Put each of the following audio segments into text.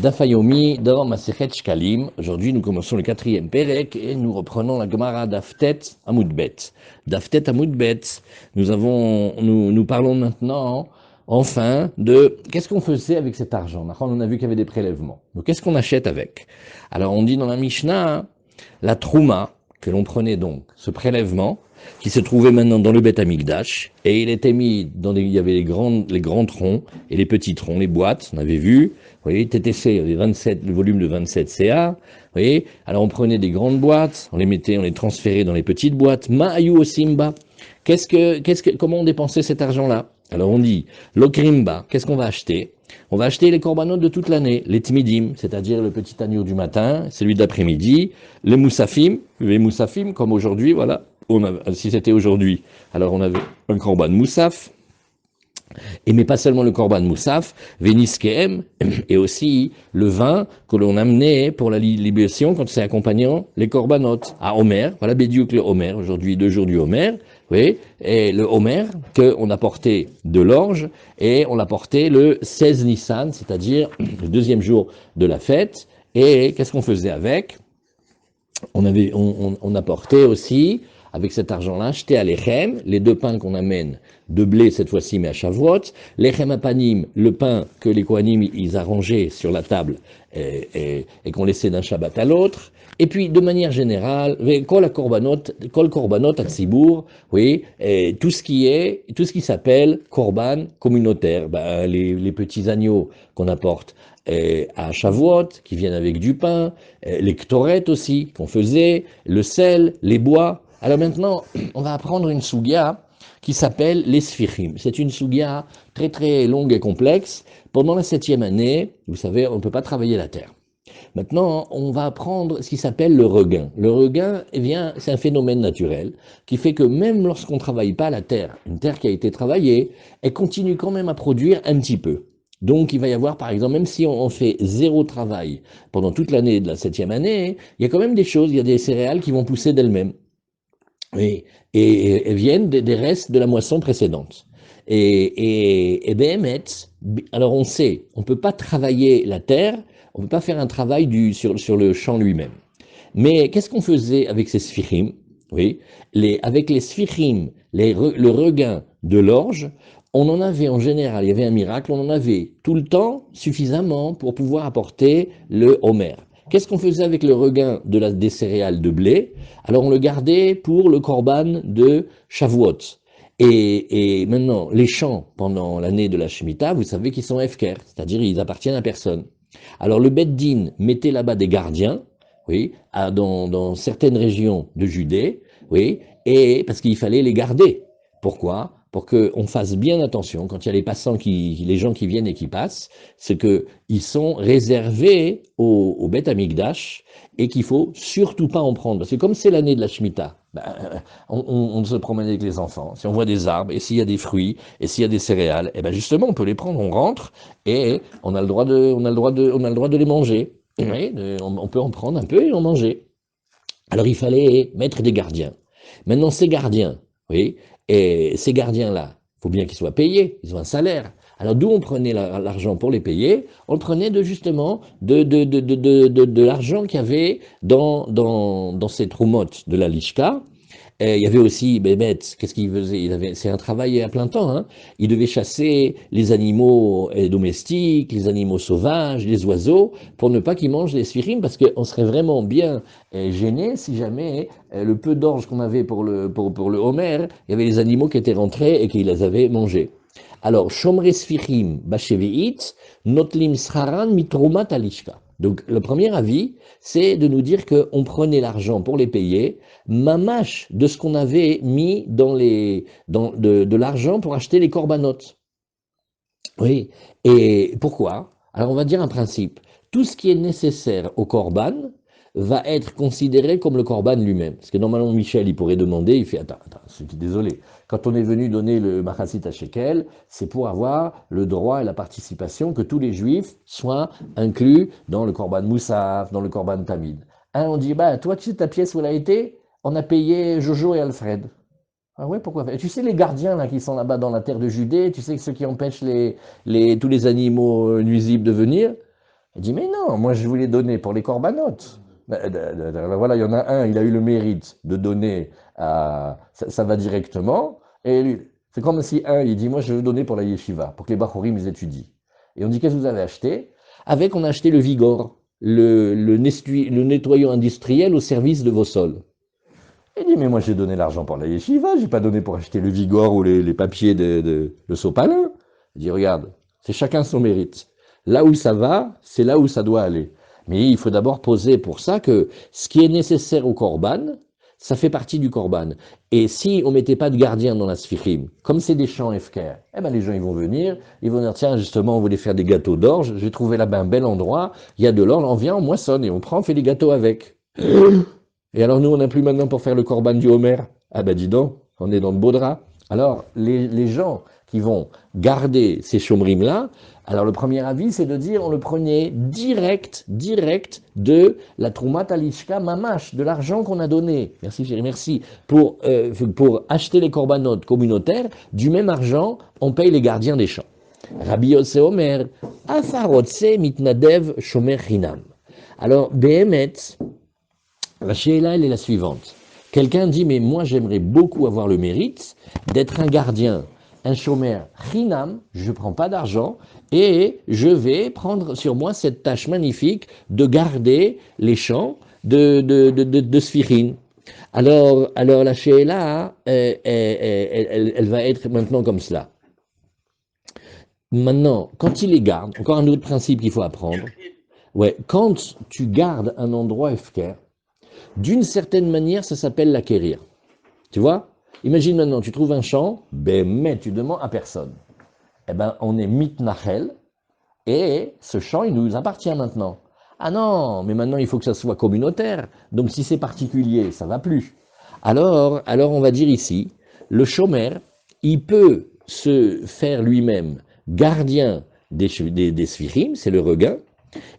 Dafayomi dans Masechet Shkalim. Aujourd'hui, nous commençons le 4e Pérek et nous reprenons la Gemara d'Aftet Amoudbet. D'Aftet Amoudbet, nous parlons maintenant, enfin, de qu'est-ce qu'on faisait avec cet argent. On a vu qu'il y avait des prélèvements. Donc, qu'est-ce qu'on achète avec? Alors, on dit dans la Mishnah, la Trouma, que l'on prenait donc, ce prélèvement, qui se trouvait maintenant dans le Beth Amikdash, et il était mis il y avait les grands troncs et les petits troncs, les boîtes, on avait vu, vous voyez, TTC, le volume de 27 CA, vous voyez, alors on prenait des grandes boîtes, on les transférait dans les petites boîtes, Ma'ayu Osimba, comment on dépensait cet argent-là? Alors on dit, l'okrimba, qu'est-ce qu'on va acheter? On va acheter les corbanotes de toute l'année, les tmidim, c'est-à-dire le petit agneau du matin, celui d'après-midi, les moussafim, comme aujourd'hui, voilà. Si c'était aujourd'hui, alors on avait un korban moussaf, mais pas seulement le korban moussaf, véniskeem, et aussi le vin que l'on amenait pour la libation quand c'est accompagnant les corbanotes à Omer, voilà Bédiouk le Omer, aujourd'hui 2 jours du Omer, oui, et le Omer qu'on apportait de l'orge, et on l'apportait le 16 Nissan, c'est-à-dire le 2e jour de la fête, et qu'est-ce qu'on faisait avec? On apportait aussi, avec cet argent-là, acheter à l'Echem, les 2 pains qu'on amène de blé cette fois-ci, mais à Shavuot, l'Echem apanim, le pain que les Kohanim, ils arrangeaient sur la table et qu'on laissait d'un Shabbat à l'autre, et puis de manière générale, kol korbanot atsibour, oui, et tout ce qui s'appelle korban communautaire, les petits agneaux qu'on apporte à Shavuot, qui viennent avec du pain, les ktorettes aussi qu'on faisait, le sel, les bois. Alors maintenant, on va apprendre une sougia qui s'appelle les sfirim. C'est une sougia très très longue et complexe. Pendant la 7e année, vous savez, on ne peut pas travailler la terre. Maintenant, on va apprendre ce qui s'appelle le regain. Le regain, eh bien, c'est un phénomène naturel qui fait que même lorsqu'on ne travaille pas la terre, une terre qui a été travaillée, elle continue quand même à produire un petit peu. Donc, il va y avoir, par exemple, même si on fait 0 travail pendant toute l'année de la 7e année, il y a quand même des choses, il y a des céréales qui vont pousser d'elles-mêmes. Et viennent des restes de la moisson précédente. Et Béhémet, alors on sait, on ne peut pas travailler la terre, on ne peut pas faire un travail sur le champ lui-même. Mais qu'est-ce qu'on faisait avec ces sphirim? Oui, avec les sphirim, le regain de l'orge, on en avait en général, il y avait un miracle, on en avait tout le temps suffisamment pour pouvoir apporter le homer. Qu'est-ce qu'on faisait avec le regain des céréales de blé? Alors on le gardait pour le korban de Shavuot. Et maintenant, les champs pendant l'année de la Shemitah, vous savez qu'ils sont efker, c'est-à-dire ils appartiennent à personne. Alors le Bet Din mettait là-bas des gardiens, oui, dans certaines régions de Judée, oui, et parce qu'il fallait les garder. Pourquoi? Pour qu'on fasse bien attention quand il y a les gens qui viennent et qui passent, c'est qu'ils sont réservés au Beth Amikdash et qu'il faut surtout pas en prendre. Parce que comme c'est l'année de la Shemitah, on se promène avec les enfants. Si on voit des arbres, et s'il y a des fruits, et s'il y a des céréales, et ben justement, on peut les prendre, on rentre, et on a le droit de les manger. Oui, on peut en prendre un peu et en manger. Alors il fallait mettre des gardiens. Maintenant, ces gardiens, oui, et ces gardiens-là, il faut bien qu'ils soient payés, ils ont un salaire. Alors d'où on prenait l'argent pour les payer? On le prenait justement de l'argent qu'il y avait dans ces troumottes de la Lishka. Et il y avait aussi Bémet, qu'est-ce qu'il faisait? C'est un travail à plein temps, hein. Il devait chasser les animaux domestiques, les animaux sauvages, les oiseaux, pour ne pas qu'ils mangent les sphirim, parce qu'on serait vraiment bien gêné si jamais le peu d'orge qu'on avait pour le Homer, il y avait les animaux qui étaient rentrés et qui les avaient mangés. Alors, Shomre Sfirim Basheveit, Notlim Sraran Mitrumat Alishka. Donc, le premier avis, c'est de nous dire qu'on prenait l'argent pour les payer, mamache de ce qu'on avait mis de l'argent pour acheter les corbanotes. Oui. Et pourquoi? Alors, on va dire un principe. Tout ce qui est nécessaire au corban va être considéré comme le corban lui-même. Parce que normalement, Michel, il pourrait demander, il fait, attends, je suis désolé. Quand on est venu donner le machasit à Shekel, c'est pour avoir le droit et la participation que tous les juifs soient inclus dans le korban Moussaf, dans le korban Tamid. On dit, toi, tu sais ta pièce où elle a été? On a payé Jojo et Alfred. Ah ouais, pourquoi? Et tu sais les gardiens là qui sont là-bas dans la terre de Judée, tu sais ceux qui empêchent tous les animaux nuisibles de venir? Il dit, mais non, moi je voulais donner pour les corbanotes. Voilà, il y en a un, il a eu le mérite de donner ça va directement. Et c'est comme si un, il dit, moi je veux donner pour la yeshiva, pour que les bachorim ils étudient. Et on dit, qu'est-ce que vous avez acheté? Avec, on a acheté le Vigor, le nettoyant industriel au service de vos sols. Il dit, mais moi j'ai donné l'argent pour la yeshiva, j'ai pas donné pour acheter le Vigor ou les papiers de sopalin. Il dit, regarde, c'est chacun son mérite. Là où ça va, c'est là où ça doit aller. Mais il faut d'abord poser pour ça que ce qui est nécessaire au korban, ça fait partie du korban. Et si on mettait pas de gardien dans la sfirim, comme c'est des champs FKR, eh ben les gens ils vont venir, tiens justement on voulait faire des gâteaux d'orge, j'ai trouvé là-bas un bel endroit, il y a de l'orge, on vient, on moissonne et on prend, on fait des gâteaux avec. Et alors nous, on n'a plus maintenant pour faire le corban du Homer. Ah ben dis donc, on est dans le beau drap. Alors les gens qui vont garder ces chomrim-là, alors le premier avis, c'est de dire on le prenait direct de la Troumat Alishka Mamash, de l'argent qu'on a donné. Merci chérie, merci. Pour acheter les corbanotes communautaires, du même argent, on paye les gardiens des champs. Rabbi Yosef Omer, Afarotse mitnadev shomer chinam. Alors, Behemet, la sheila, elle est la suivante. Quelqu'un dit, mais moi j'aimerais beaucoup avoir le mérite d'être un gardien, un chômeur chinam, je ne prends pas d'argent, et je vais prendre sur moi cette tâche magnifique de garder les champs de Sfirin. Alors la sheila, elle va être maintenant comme cela. Maintenant, quand il les garde, encore un autre principe qu'il faut apprendre, ouais, quand tu gardes un endroit FKR, d'une certaine manière, ça s'appelle l'acquérir. Tu vois? Imagine maintenant, tu trouves un champ, ben, mais tu demandes à personne. Eh ben, on est mitnachel, et ce champ, il nous appartient maintenant. Ah non, mais maintenant, il faut que ça soit communautaire. Donc, si c'est particulier, ça va plus. Alors, on va dire ici, le chômeur, il peut se faire lui-même gardien des sphirim, c'est le regain,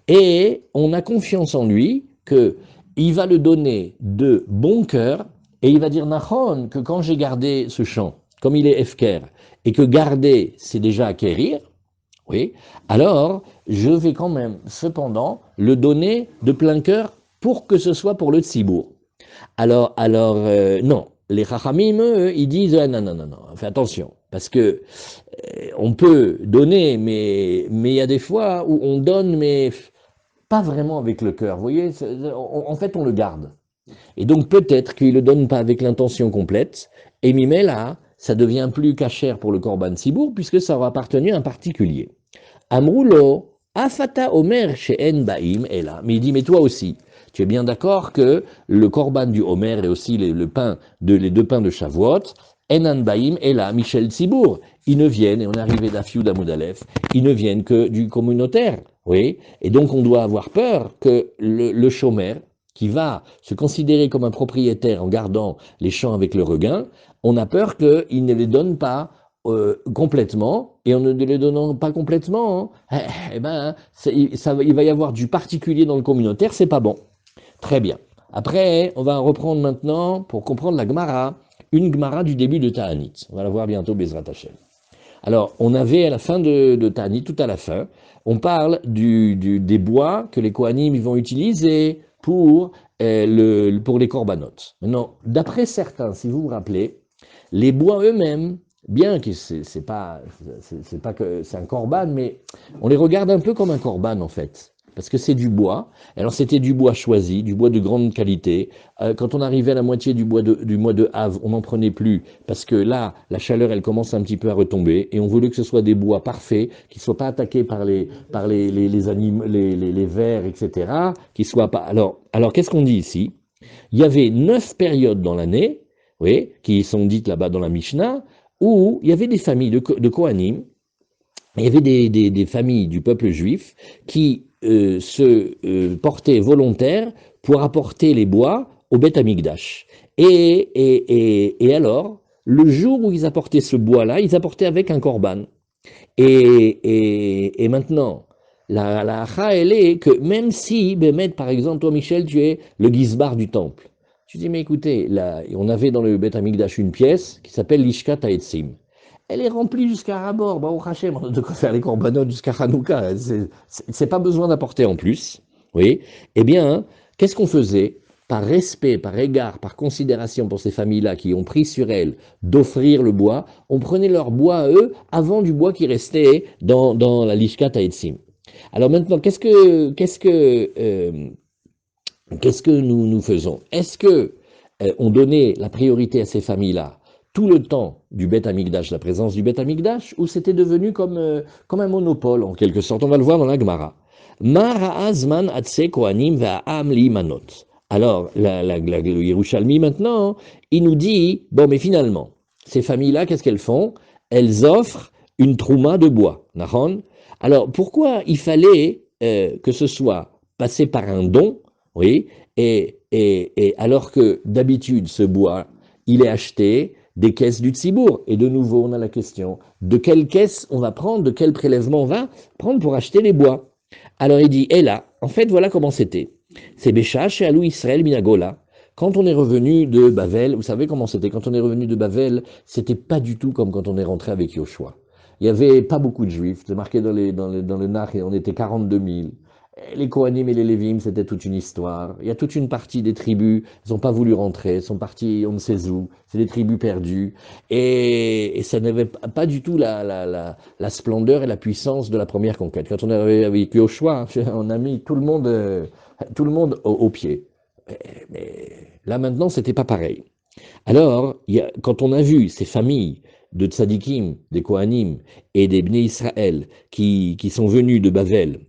et on a confiance en lui que il va le donner de bon cœur et il va dire Nahon que quand j'ai gardé ce champ, comme il est efker, et que garder c'est déjà acquérir, oui, alors je vais quand même cependant le donner de plein cœur pour que ce soit pour le tzibour. Non, les chachamim, eux, ils disent non, non, non, non, fais attention, parce que on peut donner, mais il y a des fois où on donne, mais pas vraiment avec le cœur. Vous voyez, en fait, on le garde. Et donc peut-être qu'il ne le donne pas avec l'intention complète, et Mimela, ça devient plus cachère pour le Korban Sibour, puisque ça aura appartenu à un particulier. Amroulo, Afata Omer chez En Baim est là. Mais il dit, mais toi aussi, tu es bien d'accord que le Korban du Omer et aussi les deux pains de Shavuot, Enan Baim est là, Michel Sibour. Ils ne viennent, et on est arrivé d'Afiou d'Amoudalef, ils ne viennent que du communautaire. Oui, et donc on doit avoir peur que le chômeur, qui va se considérer comme un propriétaire en gardant les champs avec le regain, on a peur qu'il ne les donne pas complètement, et en ne les donnant pas complètement, eh ben, il va y avoir du particulier dans le communautaire, c'est pas bon. Très bien. Après, on va reprendre maintenant, pour comprendre la Gemara, une Gemara du début de Ta'anit. On va la voir bientôt, Bezrat Hashem. Alors, on avait à la fin de Ta'anit, tout à la fin, on parle des bois que les Kohanim vont utiliser pour les corbanotes. Maintenant, d'après certains, si vous vous rappelez, les bois eux-mêmes, bien que c'est pas que c'est un corban, mais on les regarde un peu comme un corban en fait. Parce que c'est du bois. Alors c'était du bois choisi, du bois de grande qualité. Quand on arrivait à la moitié du mois de Havre, on n'en prenait plus parce que là, la chaleur, elle commence un petit peu à retomber et on voulait que ce soit des bois parfaits, qui ne soient pas attaqués par les animaux, les vers, etc. Qui soient pas. Alors qu'est-ce qu'on dit ici? Il y avait 9 périodes dans l'année, oui, qui sont dites là-bas dans la Mishnah, où il y avait des familles de Kohanim, il y avait des familles du peuple juif qui se portaient volontaires pour apporter les bois au Beth Amikdash. Et alors, le jour où ils apportaient ce bois-là, ils apportaient avec un korban. Et maintenant, la halakha, elle est que même si, Bémet, par exemple, toi Michel, tu es le gizbar du temple, tu dis, mais écoutez, là, on avait dans le Beth Amikdash une pièce qui s'appelle l'Ishkat Haetzim. elle est remplie jusqu'à rabord. Baruch Hashem, on a de quoi faire les corbanotes jusqu'à Hanouka. C'est pas besoin d'apporter en plus. Oui. Eh bien, qu'est-ce qu'on faisait? Par respect, par égard, par considération pour ces familles-là qui ont pris sur elles d'offrir le bois, on prenait leur bois à eux avant du bois qui restait dans la Lishkat Haetzim. Alors maintenant, qu'est-ce que nous faisons? Est-ce que on donnait la priorité à ces familles-là tout le temps du Beth Amikdash, la présence du Beth Amikdash, ou c'était devenu comme un monopole en quelque sorte? On va le voir dans la Gemara. Ma'azman atse kohanim va'am limanot. Alors, le Yerushalmi maintenant, il nous dit, bon mais finalement, ces familles-là, qu'est-ce qu'elles font? Elles offrent une trouma de bois. Nahon. Alors, pourquoi il fallait que ce soit passé par un don? Oui, et alors que d'habitude, ce bois, il est acheté des caisses du Tzibour. Et de nouveau, on a la question, de quelle caisse on va prendre, de quel prélèvement on va prendre pour acheter les bois? Alors il dit, et là, en fait, voilà comment c'était. C'est Bécha chez Alou Israël Minagola. Quand on est revenu de Bavel, vous savez comment c'était? Quand on est revenu de Bavel, c'était pas du tout comme quand on est rentré avec Yoshua. Il n'y avait pas beaucoup de juifs, c'est marqué dans le Nach, on était 42 000. Les Kohanim et les Lévim, c'était toute une histoire. Il y a toute une partie des tribus, ils n'ont pas voulu rentrer, ils sont partis on ne sait où, c'est des tribus perdues. Et ça n'avait pas du tout la splendeur et la puissance de la première conquête. Quand on est arrivé avec Yoshua, on a mis tout le monde au pied. Mais là maintenant, c'était pas pareil. Alors, quand on a vu ces familles de tzadikim, des Kohanim et des Bnei Israël qui sont venus de Bavel,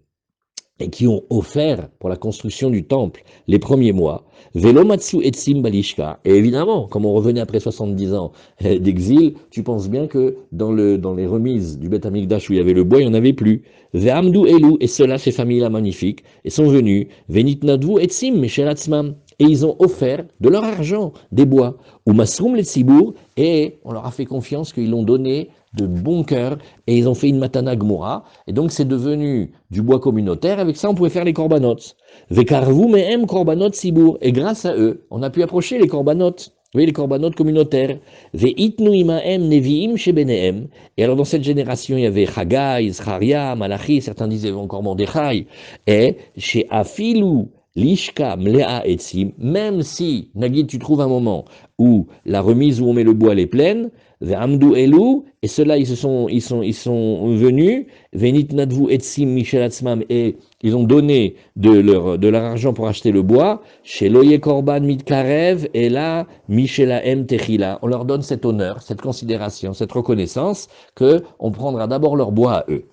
et qui ont offert pour la construction du temple les premiers mois, Velomatsu Etzim Balishka. Et évidemment, comme on revenait après 70 ans d'exil, tu penses bien que dans les remises du Beth Amikdash où il y avait le bois, il n'y en avait plus. Ve'amdu Elu, et ceux-là, ces familles-là magnifiques, et sont venus, Venitnadvu Etzim Meshelatzmam. Et ils ont offert de leur argent des bois. Ou Masrum les Tzibour, et on leur a fait confiance qu'ils l'ont donné de bon cœur, et ils ont fait une matana gmora, et donc c'est devenu du bois communautaire, avec ça on pouvait faire les corbanotes. Vekarvu mehem korbanot sibour, et grâce à eux, on a pu approcher les corbanotes, vous voyez, les corbanotes communautaires. Veitnu imahem neviim shebenehem, et alors dans cette génération, il y avait Chagai, Zcharia, Malachi, certains disaient encore Mordechai, et chez Afilou, Lishka, Mlea Etzim, même si, Nagid, tu trouves un moment où la remise où on met le bois elle est pleine, Ve'amdu Elu, et ceux-là ils sont venus, Venit Nadvu Etzim Michel Atzmam, et ils ont donné de leur argent pour acheter le bois, chez Loye Korban Mitkarev, et là, Michela M Techila. On leur donne cet honneur, cette considération, cette reconnaissance, que on prendra d'abord leur bois à eux.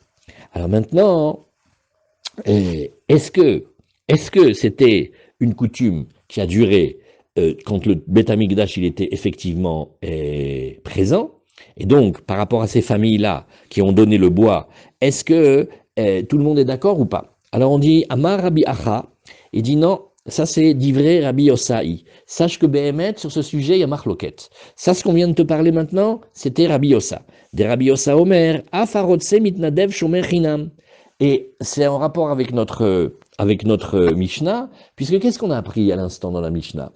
Alors maintenant, est-ce que c'était une coutume qui a duré quand le Beth Amikdash il était effectivement présent, et donc par rapport à ces familles-là qui ont donné le bois, est-ce que tout le monde est d'accord ou pas? Alors on dit Amar Rabbi Acha, il dit non, ça c'est d'ivré Rabbi Yosai. Sache que Behemet, sur ce sujet, il y a marloquette. Ça, ce qu'on vient de te parler maintenant, c'était Rabbi Yossa. Des Rabbi Yossa Omer, Afarotse mitnadev shomer chinam. Et c'est en rapport avec notre Mishnah, puisque qu'est-ce qu'on a appris à l'instant dans la Mishnah?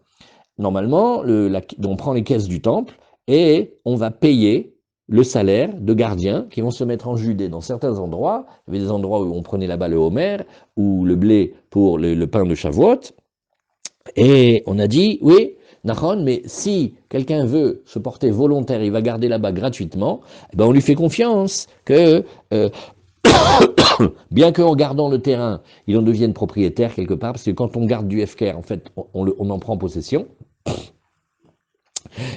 Normalement, on prend les caisses du temple et on va payer le salaire de gardiens qui vont se mettre en Judée dans certains endroits. Il y avait des endroits où on prenait là-bas le homer ou le blé pour le pain de Shavuot. Et on a dit, oui, Nahon, mais si quelqu'un veut se porter volontaire, il va garder là-bas gratuitement, eh ben on lui fait confiance que bien qu'en gardant le terrain, il en devienne propriétaire quelque part, parce que quand on garde du FKR, en fait, on en prend possession.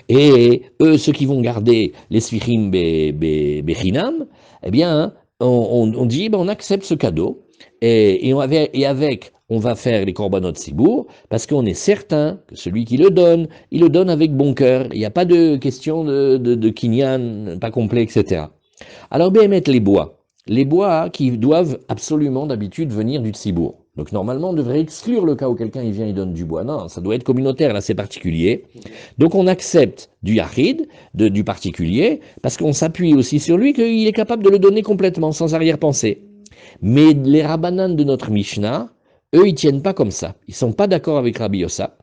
Et eux, ceux qui vont garder les sfichim bechinam, eh bien, on dit, ben, on accepte ce cadeau, et avec, on va faire les korbanot sibour, parce qu'on est certain que celui qui le donne, il le donne avec bon cœur. Il n'y a pas de question de kinyan, pas complet, etc. Alors, bien mettre les bois qui doivent absolument d'habitude venir du tsibour. Donc normalement, on devrait exclure le cas où quelqu'un il vient et donne du bois. Non, ça doit être communautaire, là c'est particulier. Donc on accepte du yachid, du particulier, parce qu'on s'appuie aussi sur lui qu'il est capable de le donner complètement, sans arrière-pensée. Mais les rabbanan de notre Mishnah, eux, ils tiennent pas comme ça. Ils sont pas d'accord avec Rabbi Yossa.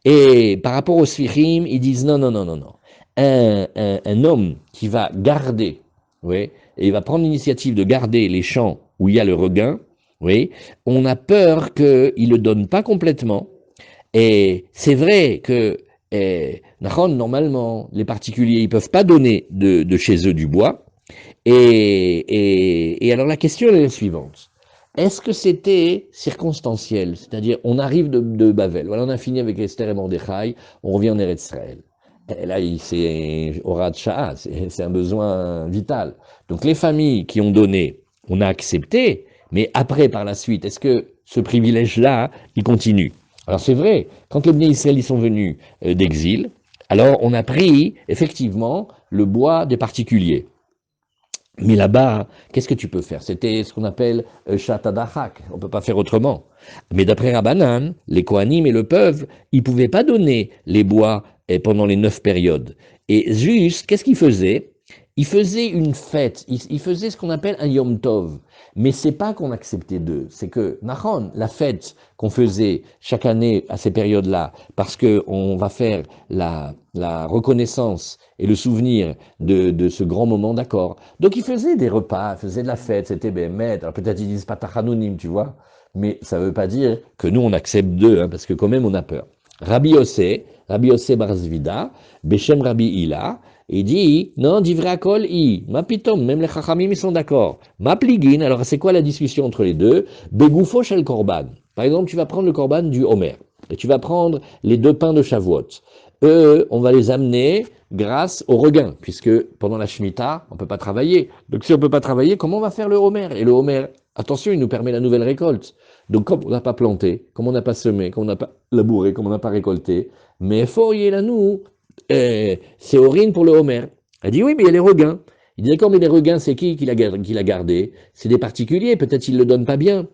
Et par rapport aux sfichim, ils disent non, non, non, non, non. un homme qui va garder, oui, et il va prendre l'initiative de garder les champs où il y a le regain, oui, on a peur qu'il ne le donne pas complètement. Et c'est vrai que, normalement, les particuliers, ils ne peuvent pas donner de chez eux du bois. Et alors la question est la suivante. Est-ce que c'était circonstanciel? C'est-à-dire, on arrive de Bavel, voilà, on a fini avec Esther et Mordechai, on revient en Eretz Israël. Et là, c'est Horat Sha'a, c'est un besoin vital. Donc les familles qui ont donné, on a accepté, mais après, par la suite, est-ce que ce privilège-là, il continue? Alors c'est vrai, quand les Bnei Israël sont venus d'exil, alors on a pris effectivement le bois des particuliers. Mais là-bas, qu'est-ce que tu peux faire? C'était ce qu'on appelle Shatadachak. On ne peut pas faire autrement. Mais d'après Rabbanan, les Kohanim et le peuple, ils ne pouvaient pas donner les bois pendant les 9 périodes. Et juste, qu'est-ce qu'ils faisaient? Ils faisaient une fête. Ils faisaient ce qu'on appelle un Yom Tov. Mais c'est pas qu'on acceptait d'eux. C'est que, Nahon, la fête qu'on faisait chaque année à ces périodes-là, parce qu'on va faire la reconnaissance et le souvenir de ce grand moment, d'accord. Donc ils faisaient des repas, ils faisaient de la fête, c'était bémet. Alors peut-être ils disent pas tachanonim, tu vois, mais ça veut pas dire que nous on accepte d'eux, hein, parce que quand même on a peur. Rabbi Yossé Barzvida, Beshem Rabbi Hila, il dit, non, divra kol i, ma pitom, même les chachamim ils sont d'accord. Ma pligin, alors c'est quoi la discussion entre les deux? Begoufo shel korban. Par exemple, tu vas prendre le korban du Homer, et tu vas prendre les 2 pains de Shavuot. Eux, on va les amener grâce au regain, puisque pendant la Shemitah, on ne peut pas travailler. Donc si on ne peut pas travailler, comment on va faire le Homer? Et le Homer, attention, il nous permet la nouvelle récolte. Donc comme on n'a pas planté, comme on n'a pas semé, comme on n'a pas labouré, comme on n'a pas récolté, mais faut y là nous, c'est Orine pour le Homer. Elle dit oui, mais il y a les regains. Il dit d'accord, mais les regains, c'est qui l'a gardé? C'est des particuliers, peut-être ils ne le donnent pas bien.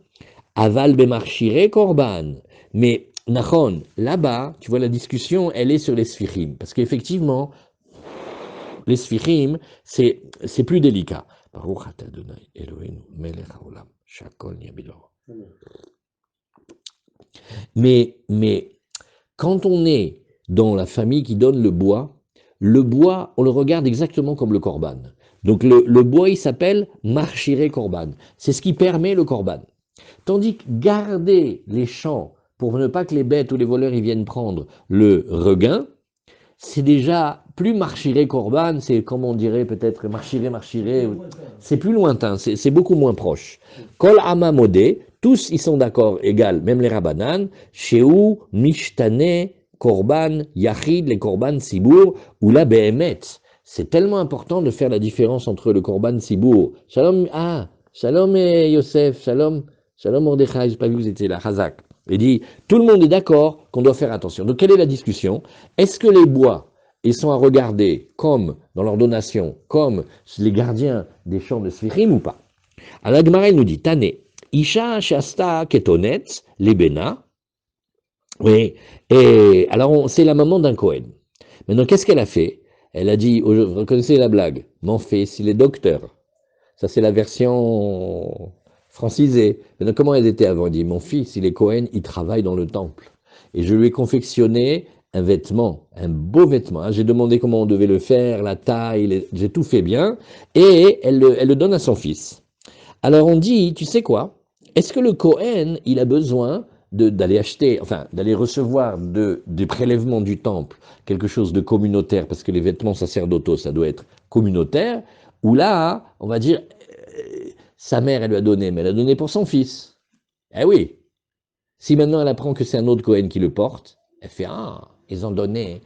Aval bemarchire korban. Mais Nachon, là-bas, tu vois, la discussion, elle est sur les sfirim. Parce qu'effectivement, les sfirim, c'est plus délicat. Mais quand on est dans la famille qui donne le bois, on le regarde exactement comme le korban. Donc le bois, il s'appelle marchiré korban. C'est ce qui permet le korban. Tandis que garder les champs pour ne pas que les bêtes ou les voleurs y viennent prendre le regain, c'est déjà plus marchiré korban, c'est comme on dirait peut-être marchiré, c'est plus lointain, c'est beaucoup moins proche. Kol ama modé, tous ils sont d'accord, égal, même les rabbanan, Shehu, Mishtane, Korban, Yachid, les Korban Sibour, ou la Behemet. C'est tellement important de faire la différence entre le Korban Sibour. Shalom, Shalom Yosef, Shalom, Shalom Mordechai, je n'ai pas vu que vous étiez là, Hazak. Il dit, tout le monde est d'accord qu'on doit faire attention. Donc quelle est la discussion? Est-ce que les bois, ils sont à regarder comme, dans leur donation, comme les gardiens des champs de Sfirim ou pas? Alors la Gemara, il nous dit, Tane, Isha Shasta Ketonet, Lebena, oui, et alors c'est la maman d'un Cohen. Maintenant, qu'est-ce qu'elle a fait? Elle a dit, vous reconnaissez la blague, mon fils, il est docteur. Ça, c'est la version francisée. Maintenant, comment elle était avant? Elle dit, mon fils, il est Cohen, il travaille dans le temple. Et je lui ai confectionné un vêtement, un beau vêtement. J'ai demandé comment on devait le faire, la taille, j'ai tout fait bien. Et elle le donne à son fils. Alors on dit, tu sais quoi? Est-ce que le Cohen, il a besoin d'aller acheter, enfin, d'aller recevoir des prélèvements du temple, quelque chose de communautaire, parce que les vêtements sacerdotaux, ça doit être communautaire, ou là, on va dire, sa mère, elle lui a donné, mais elle a donné pour son fils. Eh oui. Si maintenant elle apprend que c'est un autre Cohen qui le porte, elle fait, ah, ils ont donné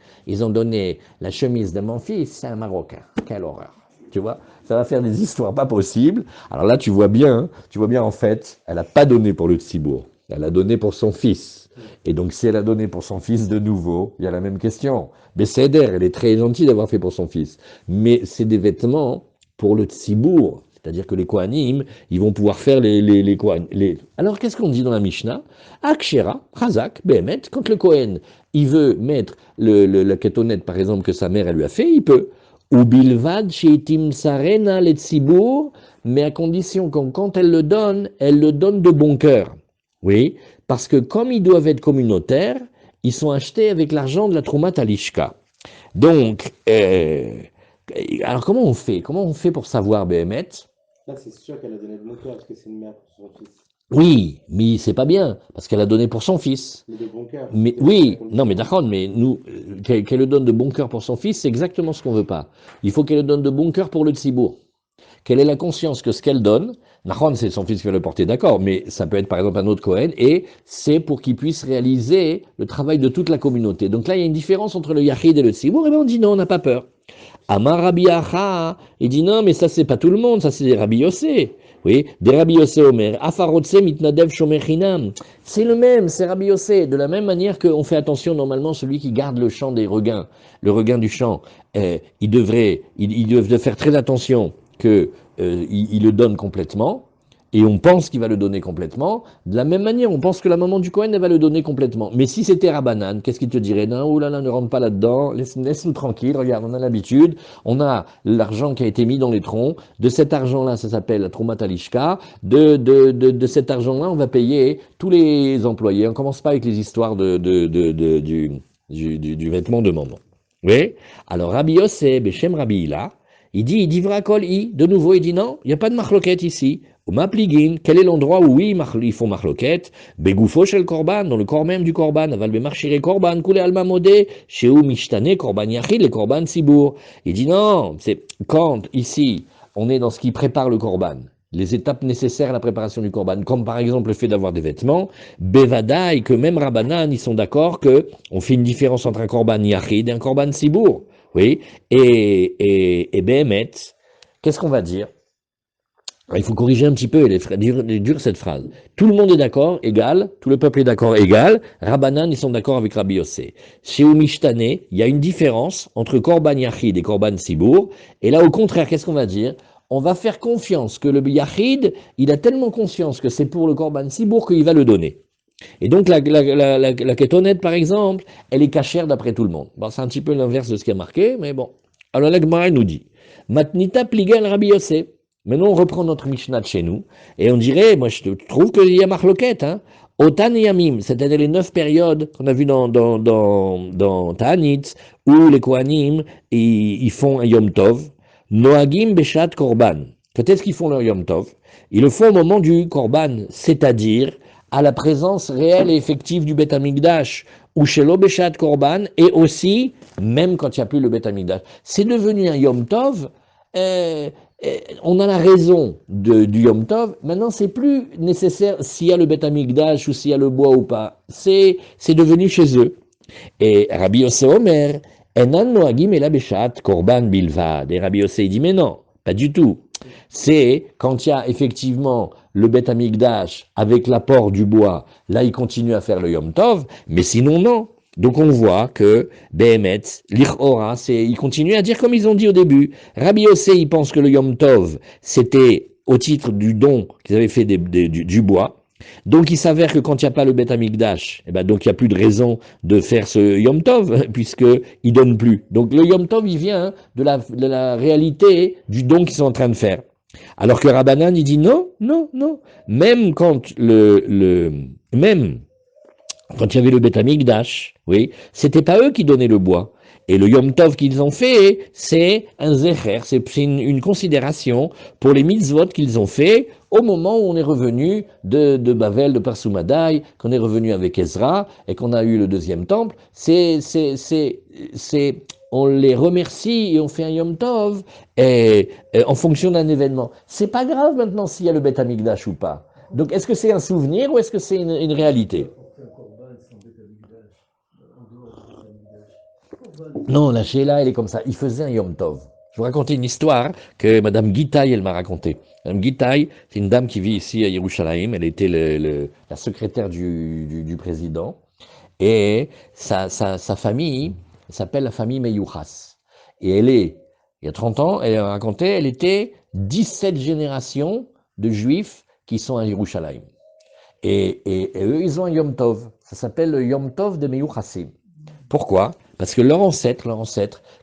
la chemise de mon fils, c'est un Marocain. Quelle horreur. Tu vois, ça va faire des histoires pas possibles. Alors là, tu vois bien en fait, elle n'a pas donné pour le Tzibour, elle a donné pour son fils. Et donc, si elle a donné pour son fils de nouveau, il y a la même question. Besséder, elle est très gentille d'avoir fait pour son fils. Mais c'est des vêtements pour le Tzibour. C'est-à-dire que les Kohanim, ils vont pouvoir faire les Kohanim. Alors, qu'est-ce qu'on dit dans la Mishnah? Akshera, Chazak, Behemet, quand le Kohen, il veut mettre la kétonette, par exemple, que sa mère, elle lui a fait, il peut. Ou bilvad sheitim sarena le tzibour, mais à condition que quand elle le donne de bon cœur. Oui, parce que comme ils doivent être communautaires, ils sont achetés avec l'argent de la Trouma Talishka. Donc, alors comment on fait? Comment on fait pour savoir, Béhémet? Là, c'est sûr qu'elle a donné de bon cœur parce que c'est une mère pour son fils. Oui, mais c'est pas bien, parce qu'elle a donné pour son fils. Mais de bon cœur, Mais quelle était la oui, non, mais condition? d'accord, mais nous, qu'elle le donne de bon cœur pour son fils, c'est exactement ce qu'on veut pas. Il faut qu'elle le donne de bon cœur pour le tzibour. Qu'elle ait la conscience que ce qu'elle donne, Nahon, c'est son fils qui va le porter, d'accord, mais ça peut être par exemple un autre Cohen, et c'est pour qu'il puisse réaliser le travail de toute la communauté. Donc là, il y a une différence entre le Yahid et le Tzibour, et bien on dit non, on n'a pas peur. Amar Rabbi Acha, il dit non, mais ça c'est pas tout le monde, ça c'est des Rabbi Yossé. Oui, des Rabbi Yossé Omer, Afarotse mitnadev shomer chinam. C'est le même, c'est Rabbi Yossé. De la même manière qu'on fait attention normalement, celui qui garde le champ des regains, le regain du champ, il devrait faire très attention que il le donne complètement. Et on pense qu'il va le donner complètement. De la même manière, on pense que la maman du Cohen, elle va le donner complètement. Mais si c'était Rabbanan, qu'est-ce qu'il te dirait? Non, oh là là, ne rentre pas là-dedans, laisse-nous tranquille, regarde, on a l'habitude, on a l'argent qui a été mis dans les troncs, de cet argent-là, ça s'appelle la Troumat Alishka, de cet argent-là, on va payer tous les employés. On commence pas avec les histoires du vêtement de maman. Oui. Alors Rabbi Yossé, Bechem Rabbi Hila, il dit Vrakol I, de nouveau, il dit non, il n'y a pas de marloquette ici. Ou Mapligin, quel est l'endroit où oui, ils font marloquette? Begoufo chez le korban, dans le corps même du korban, aval bemarchire korban, koule alma modé, chez où mishtane korban yachid, le korban sibour. Il dit non, c'est quand ici, on est dans ce qui prépare le korban, les étapes nécessaires à la préparation du korban, comme par exemple le fait d'avoir des vêtements, Bevada et que même Rabbanan, ils sont d'accord que on fait une différence entre un korban yachid et un korban sibour. Oui, et Béhémet, qu'est-ce qu'on va dire? Il faut corriger un petit peu, elle est dure cette phrase. Tout le monde est d'accord, égal, tout le peuple est d'accord, égal, Rabbanan, ils sont d'accord avec Rabbi Yossé. Chez Oumishtane, il y a une différence entre Korban Yachid et Korban Sibour, et là, au contraire, qu'est-ce qu'on va dire? On va faire confiance que le Yachid, il a tellement conscience que c'est pour le Korban Sibour qu'il va le donner. Et donc, la kétonette, par exemple, elle est cachère d'après tout le monde. Bon, c'est un petit peu l'inverse de ce qui est marqué, mais bon. Alors, la Gemara nous dit, Matnita pligal Rabbi Yossé. Maintenant, on reprend notre Mishnah de chez nous, et on dirait, moi, je trouve qu'il y a marloquette, hein. Otan et Yamim, c'est-à-dire les 9 périodes qu'on a vues dans Ta'anit, où les Kohanim, ils font un Yom Tov, Noagim Beshat Korban. Quand est-ce qu'ils font leur Yom Tov? Ils le font au moment du Korban, c'est-à-dire à la présence réelle et effective du Beth Amikdash, ou chez l'Obeshat Korban, et aussi, même quand il n'y a plus le Beth Amikdash. C'est devenu un Yom Tov, on a la raison du Yom Tov, maintenant c'est plus nécessaire s'il y a le Beth Amikdash ou s'il y a le bois ou pas, c'est devenu chez eux. Et Rabbi Yossé Omer, Enan Noagim et la Beshat Korban Bilvad. Et Rabbi Yossé dit, mais non, pas du tout. C'est quand il y a effectivement le Beth Amikdash avec l'apport du bois, là il continue à faire le Yom Tov, mais sinon non. Donc on voit que Behemet, l'Ichora, il continue à dire comme ils ont dit au début. Rabbi Yossé, il pense que le Yom Tov, c'était au titre du don qu'ils avaient fait du bois. Donc il s'avère que quand il n'y a pas le Beth Amikdash, eh ben, donc il n'y a plus de raison de faire ce Yom Tov, puisqu'il ne donne plus. Donc le Yom Tov, il vient de la réalité du don qu'ils sont en train de faire. Alors que Rabbanan, il dit non, non, non. Même quand même quand il y avait le Beth Amikdash, oui, c'était pas eux qui donnaient le bois. Et le Yom Tov qu'ils ont fait, c'est un zecher, c'est une considération pour les mitzvot qu'ils ont fait au moment où on est revenu de Bavel, de Parsoumadai, qu'on est revenu avec Ezra et qu'on a eu le deuxième temple. On les remercie et on fait un Yom Tov en fonction d'un événement. C'est pas grave maintenant s'il y a le Beth Amikdash ou pas. Donc est-ce que c'est un souvenir ou est-ce que c'est une réalité? Non, la Sheila, elle est comme ça. Il faisait un Yom Tov. Je vous raconter une histoire que Madame Guitaï, elle m'a racontée. Madame Guitaï, c'est une dame qui vit ici à Yerushalayim. Elle était la secrétaire du président. Et sa famille s'appelle la famille Meyouchas. Et il y a 30 ans, elle a raconté, elle était 17 générations de juifs qui sont à Yerushalayim. Et eux, ils ont un Yom Tov. Ça s'appelle le Yom Tov de Meyouchassim. Pourquoi? Parce que leur ancêtre,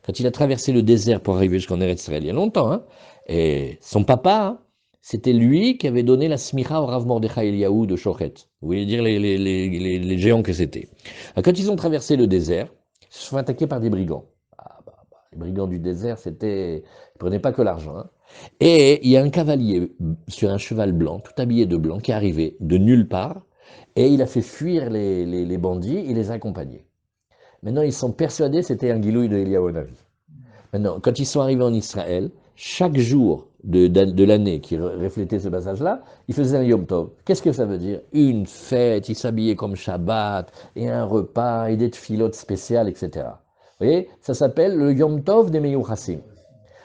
quand il a traversé le désert pour arriver jusqu'en Eretz Israël, il y a longtemps, hein, et son papa, hein, c'était lui qui avait donné la smicha au Rav Mordechai Eliyahu de Shochet. Vous voulez dire les géants que c'était. Quand ils ont traversé le désert, ils se sont attaqués par des brigands. Les brigands du désert, ils ne prenaient pas que l'argent. Hein. Et il y a un cavalier sur un cheval blanc, tout habillé de blanc, qui est arrivé de nulle part, et il a fait fuir les bandits, il les a accompagnés. Maintenant, ils sont persuadés que c'était un guilouille de Eliyahu Hanavi. Maintenant, quand ils sont arrivés en Israël, chaque jour de l'année qui reflétait ce passage-là, ils faisaient un Yom Tov. Qu'est-ce que ça veut dire? Une fête, ils s'habillaient comme Shabbat, et un repas, et des tfilotes spéciales, etc. Vous voyez, ça s'appelle le Yom Tov des Meyouchassim.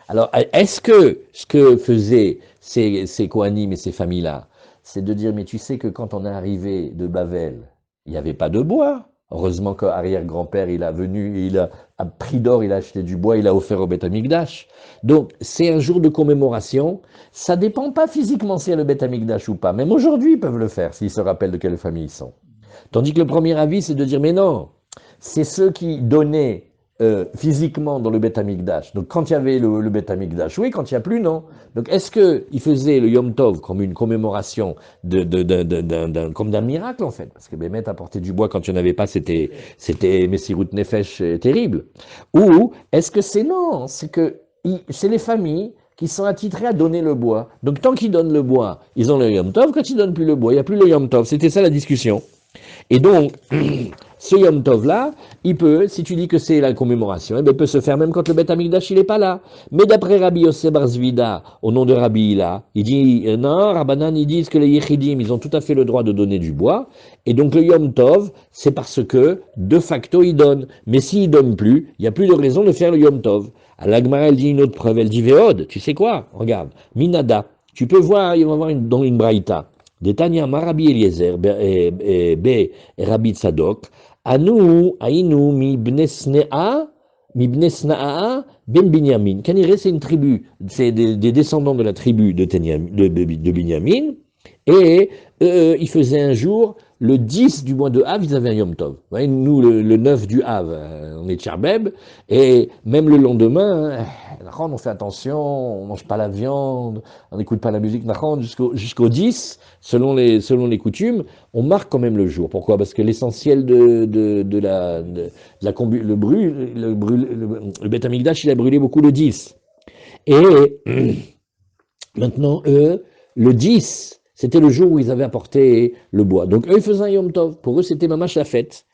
Alors, est-ce que ce que faisaient ces Kohanim et ces familles-là, c'est de dire, mais tu sais que quand on est arrivé de Bavel, il n'y avait pas de bois. Heureusement qu'arrière-grand-père, il a venu, il a, à prix d'or, il a acheté du bois, il a offert au Beth Amikdash. Donc, c'est un jour de commémoration. Ça ne dépend pas physiquement s'il y a le Beth Amikdash ou pas. Même aujourd'hui, ils peuvent le faire, s'ils se rappellent de quelle famille ils sont. Tandis que le premier avis, c'est de dire, mais non, c'est ceux qui donnaient physiquement dans le Beth Amikdash. Donc quand il y avait le Beth Amikdash, oui, quand il n'y a plus, non. Donc est-ce qu'il faisait le Yom Tov comme une commémoration comme d'un miracle en fait? Parce que Bémet apporter du bois quand il n'y en avait pas, c'était Messirut Nefesh terrible. Ou est-ce que c'est non? C'est les familles qui sont attitrées à donner le bois. Donc tant qu'ils donnent le bois, ils ont le Yom Tov. Quand ils ne donnent plus le bois, il n'y a plus le Yom Tov. C'était ça la discussion. Et donc, ce Yom Tov-là, il peut, si tu dis que c'est la commémoration, il peut se faire même quand le Beth Amikdash, il n'est pas là. Mais d'après Rabbi Yosef Bar Zvida, au nom de Rabbi Hila, il dit, non, Rabbanan, ils disent que les Yechidim, ils ont tout à fait le droit de donner du bois. Et donc le Yom Tov, c'est parce que, de facto, ils donnent. Mais s'ils ne donnent plus, il n'y a plus de raison de faire le Yom Tov. Alors, l'Agmara, elle dit une autre preuve, elle dit Véod, tu sais quoi? Regarde, Minada, tu peux voir, il va voir dans une braïta. Detania Marabi Eliezer be Rabbi Tzadok, Anu Ainu mi Bnesnaa ben Binyamin. Kanire, c'est une tribu, c'est des descendants de la tribu de Binyamin, et ils faisaient un jour, le 10 du mois de Av, ils avaient un Yom Tov. Vous voyez, nous, le 9 du Av, on est Tcharbeb, et même le lendemain, on fait attention, on mange pas la viande, on n'écoute pas la musique, jusqu'au 10, selon les coutumes, on marque quand même le jour. Pourquoi? Parce que l'essentiel le Beth Amikdash, il a brûlé beaucoup le 10. Et maintenant, eux, le 10, c'était le jour où ils avaient apporté le bois. Donc eux, ils faisaient un Yom Tov. Pour eux, c'était mamash la fête.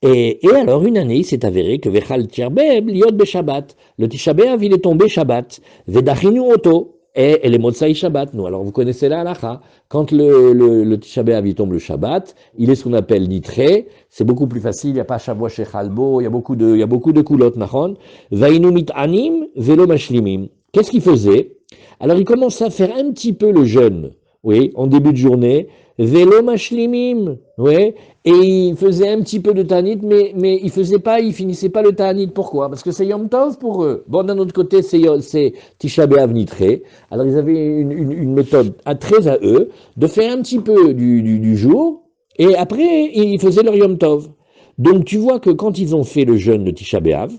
Et alors, une année, il s'est avéré que Vechal Tcherbeb, Liot Be Shabbat. Le Tisha B'Av, il est tombé Shabbat. Vedachinu Oto. Et les Motsai Shabbat. Nous, alors vous connaissez la halacha. Quand le Tisha B'Av, il tombe le Shabbat, il est ce qu'on appelle nitré. C'est beaucoup plus facile. Il n'y a pas Shavua Shechalbo. Il y a beaucoup de coulottes, nachon. Vainu Mit'anim, Velo Mashlimim. Qu'est-ce qu'il faisait? Alors, il commence à faire un petit peu le jeûne, oui, en début de journée, vélo mashlimim, oui, et il faisait un petit peu de ta'anit, mais il finissait pas le ta'anit. Pourquoi? Parce que c'est Yom Tov pour eux. Bon, d'un autre côté, c'est Tisha B'Av nitré. Alors, ils avaient une méthode très à eux de faire un petit peu du jour, et après, ils faisaient leur Yom Tov. Donc, tu vois que quand ils ont fait le jeûne de Tisha B'Av,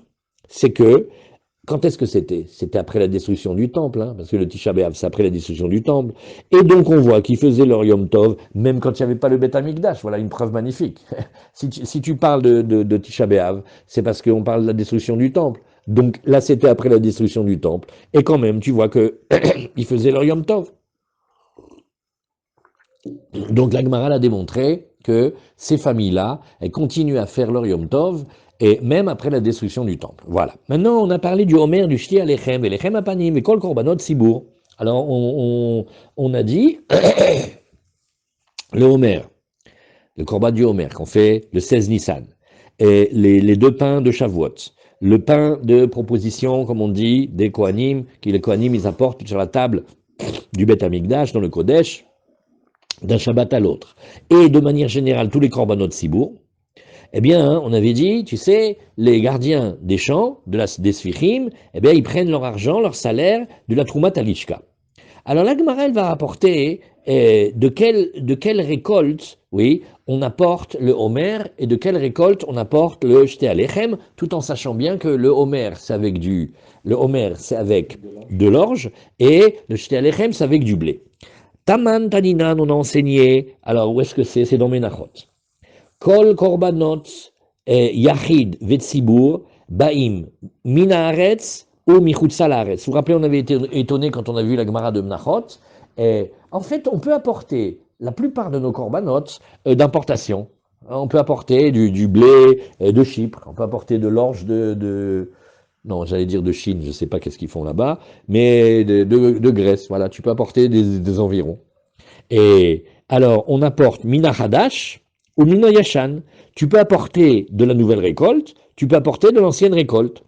c'est que quand est-ce que c'était? C'était après la destruction du temple, hein, parce que le Tisha B'Av, c'est après la destruction du temple. Et donc on voit qu'ils faisaient leur Yom Tov, même quand il n'y avait pas le Beth Amikdash. Voilà une preuve magnifique. si tu parles de Tisha B'Av, c'est parce qu'on parle de la destruction du temple. Donc là, c'était après la destruction du temple. Et quand même, tu vois qu'ils faisaient leur Yom Tov. Donc la Gemara a démontré que ces familles-là, elles continuent à faire leur Yom Tov, et même après la destruction du temple. Voilà. Maintenant, on a parlé du Homer, du Shti Alechem, et Lechem Apanim, et Kol Korbanot Sibour. Alors, on a dit, le Homer, le Korban du Homer, qu'on fait le 16 Nissan, et les deux pains de Shavuot, le pain de proposition, comme on dit, des Kohanim, qui les Kohanim, ils apportent sur la table du Beth Amikdash, dans le Kodesh, d'un Shabbat à l'autre. Et de manière générale, tous les Korbanot Sibour. Eh bien, on avait dit, tu sais, les gardiens des champs, des Sfichim, eh bien, ils prennent leur argent, leur salaire de la Troumat Alishka. Alors, la Gemara, elle va rapporter de quelle récolte, oui, on apporte le Homer et de quelle récolte on apporte le Shte Alechem, tout en sachant bien que le Homer, c'est avec de l'orge et le Shte Alechem, c'est avec du blé. Taman Taninan, on a enseigné, alors où est-ce que c'est dans Menachot. Kol korbanot yachid vetzibur Baim, Mina Haaretz ou Michutza Laaretz. Vous vous rappelez, on avait été étonné quand on a vu la Gemara de Menachot. Et en fait, on peut apporter la plupart de nos korbanot d'importation. On peut apporter du blé de Chypre, on peut apporter de l'orge non, j'allais dire de Chine, je ne sais pas qu'est-ce qu'ils font là-bas, mais de Grèce, voilà, tu peux apporter des environs. Et alors, on apporte Mina Hadash ou Mina Yashan. Tu peux apporter de la nouvelle récolte, tu peux apporter de l'ancienne récolte.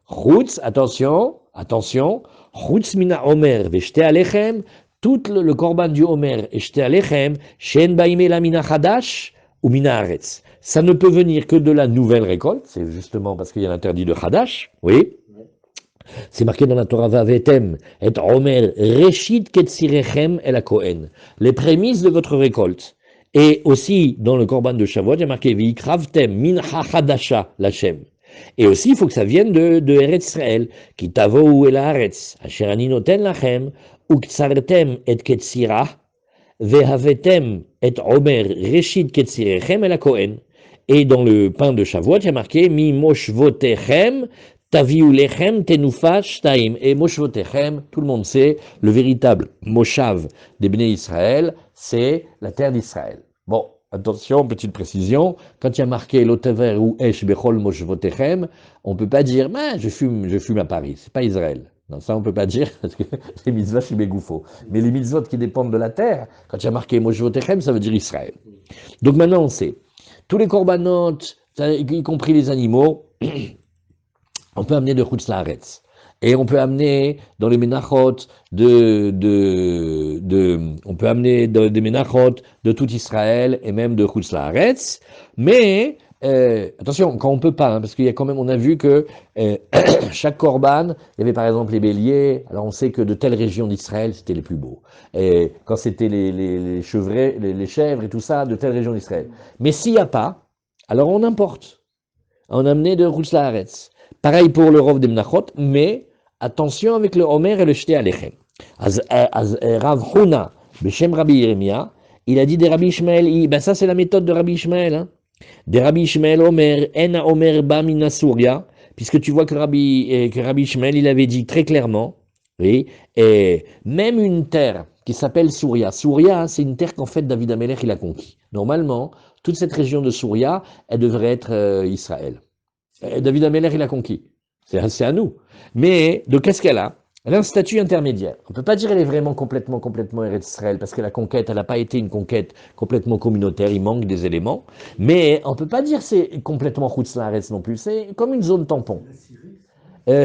Chutz, attention, Chutz Mina Omer Veshte Alechem, tout le korban du Omer et Shte Alechem, Shen Baime la Mina Hadash ou Mina Haaretz. Ça ne peut venir que de la nouvelle récolte, c'est justement parce qu'il y a l'interdit de Hadash, oui. C'est marqué dans la Torah Vavetem, et Omer Reshit Ketzirechem el Kohen, les prémices de votre récolte. Et aussi, dans le Korban de Shavuot, il y a marqué Vikravtem min hachadasha lachem. Et aussi, il faut que ça vienne de Eretz Israël, qui tavou el haaretz, asher ani noten lachem, uktsartem et ketzira, vehavetem et Omer Reshit Ketzirechem el Kohen. Et dans le pain de Shavuot, il y a marqué mi moshvotechem Taviu lechem tenufa shtaim. Et moshvotechem, tout le monde sait, le véritable moshav des Bnei Israël, c'est la terre d'Israël. Bon, attention, petite précision, quand il y a marqué l'otever ou esh bechol moshvotechem, on ne peut pas dire, je fume à Paris, c'est pas Israël. Non, ça on ne peut pas dire, parce que les mitzvot, c'est Begoufo. Mais les mitzvot qui dépendent de la terre, quand il y a marqué moshvotechem, ça veut dire Israël. Donc maintenant on sait, tous les korbanot, y compris les animaux, on peut amener de Chutz Laaretz. Et on peut amener dans les Menachot on peut amener des Menachot de tout Israël et même de Chutz Laaretz. Mais, attention, quand on peut pas, parce qu'il y a quand même, on a vu que chaque korban, il y avait par exemple les béliers, alors on sait que de telle région d'Israël, c'était les plus beaux. Et quand c'était les chèvres et tout ça, de telle région d'Israël. Mais s'il n'y a pas, alors on importe. On a amené de Chutz Laaretz. Pareil pour le Rov des Menachot, mais attention avec le Omer et le Shte Alechem. Rav Huna, Beshem Rabbi Yeremia, il a dit des Rabbi Ishmael, ça c'est la méthode de Rabbi Ishmael, hein. Des Rabbi Ishmael Omer, En Omer Ba Mina Surya, puisque tu vois que Rabbi Ishmael, il avait dit très clairement, oui, et même une terre qui s'appelle Surya. Surya, c'est une terre qu'en fait David Amelech il a conquis. Normalement, toute cette région de Surya, elle devrait être Israël. David Amelech, il a conquis. C'est à nous. Mais, de qu'est-ce qu'elle a? Elle a un statut intermédiaire. On ne peut pas dire qu'elle est vraiment complètement Eretz Israël, parce que la conquête, elle n'a pas été une conquête complètement communautaire, il manque des éléments. Mais on ne peut pas dire que c'est complètement Chutz Laaretz non plus, c'est comme une zone tampon.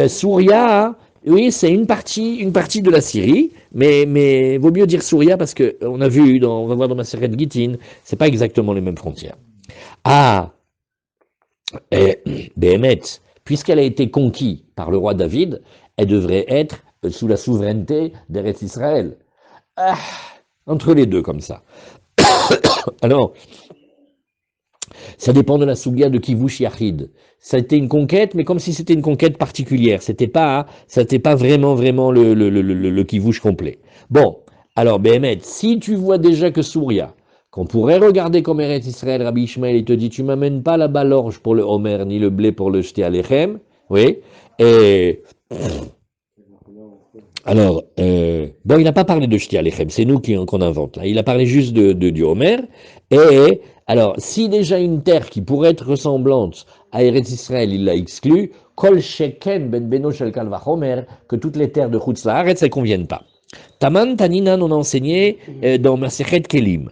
Souria, oui, c'est une partie de la Syrie, mais vaut mieux dire Souria parce qu'on a vu, on va voir dans ma série de Gittin, c'est pas exactement les mêmes frontières. Béhémet, puisqu'elle a été conquise par le roi David, elle devrait être sous la souveraineté d'Eretz Israël. Entre les deux, comme ça. Alors, ça dépend de la sougia de Kivush Yachid. Ça a été une conquête, mais comme si c'était une conquête particulière. C'était pas vraiment le Kivush complet. Bon, alors, Béhémet, si tu vois déjà que Souria, qu'on pourrait regarder comme Eretz Israël, Rabbi Ishmael, il te dit, tu m'amènes pas là-bas l'orge pour le Homer, ni le blé pour le Shte Alechem, oui, et alors, bon, il n'a pas parlé de Shte Alechem, c'est nous qu'on invente, là. Il a parlé juste du Homer, et alors, si déjà une terre qui pourrait être ressemblante à Eretz Israël, il l'a exclu, Kol Sheken ben Beno Shel Kal Vachomer, que toutes les terres de Chutz Laaretz, elles ne conviennent pas. Taman Taninan, on a enseigné dans Masechet Kelim.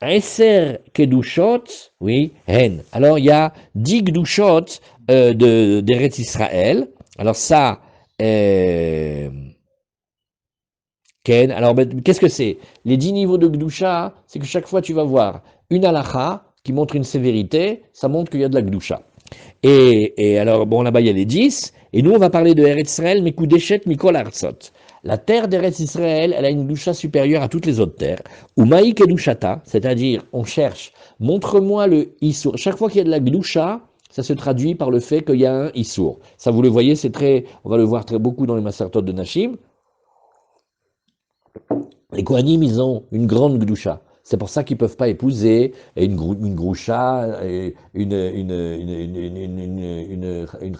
Eser Kedushot, oui, Hen. Alors, il y a 10 Kedushot d'Eretz Israël. Alors, ça, Ken. Alors, qu'est-ce que c'est? Les 10 niveaux de Kedusha, c'est que chaque fois, tu vas voir une halakha qui montre une sévérité, ça montre qu'il y a de la Kedusha. Et alors, bon, là-bas, il y a les 10. Et nous, on va parler de Eretz Israël, Mekudeshet Mikol Artsot. La terre d'Eretz Israël, elle a une Kedusha supérieure à toutes les autres terres. Ou Maï Kedushata, c'est-à-dire, on cherche, montre-moi le Issour. Chaque fois qu'il y a de la Kedusha, ça se traduit par le fait qu'il y a un Issour. Ça, vous le voyez, on va le voir très beaucoup dans les Masertot de Nashim. Les Kohanim, ils ont une grande Kedusha. C'est pour ça qu'ils ne peuvent pas épouser une groucha, une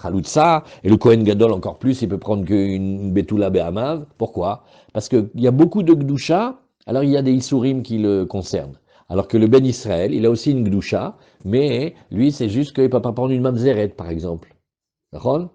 chaloutza, et le Kohen Gadol encore plus, il peut prendre qu'une Betula Behamav. Pourquoi? Parce qu'il y a beaucoup de Gdusha, alors il y a des Issourim qui le concernent. Alors que le Ben Israël, il a aussi une Gdusha, mais lui, c'est juste qu'il ne peut pas prendre une Mamzeret, par exemple. D'accord?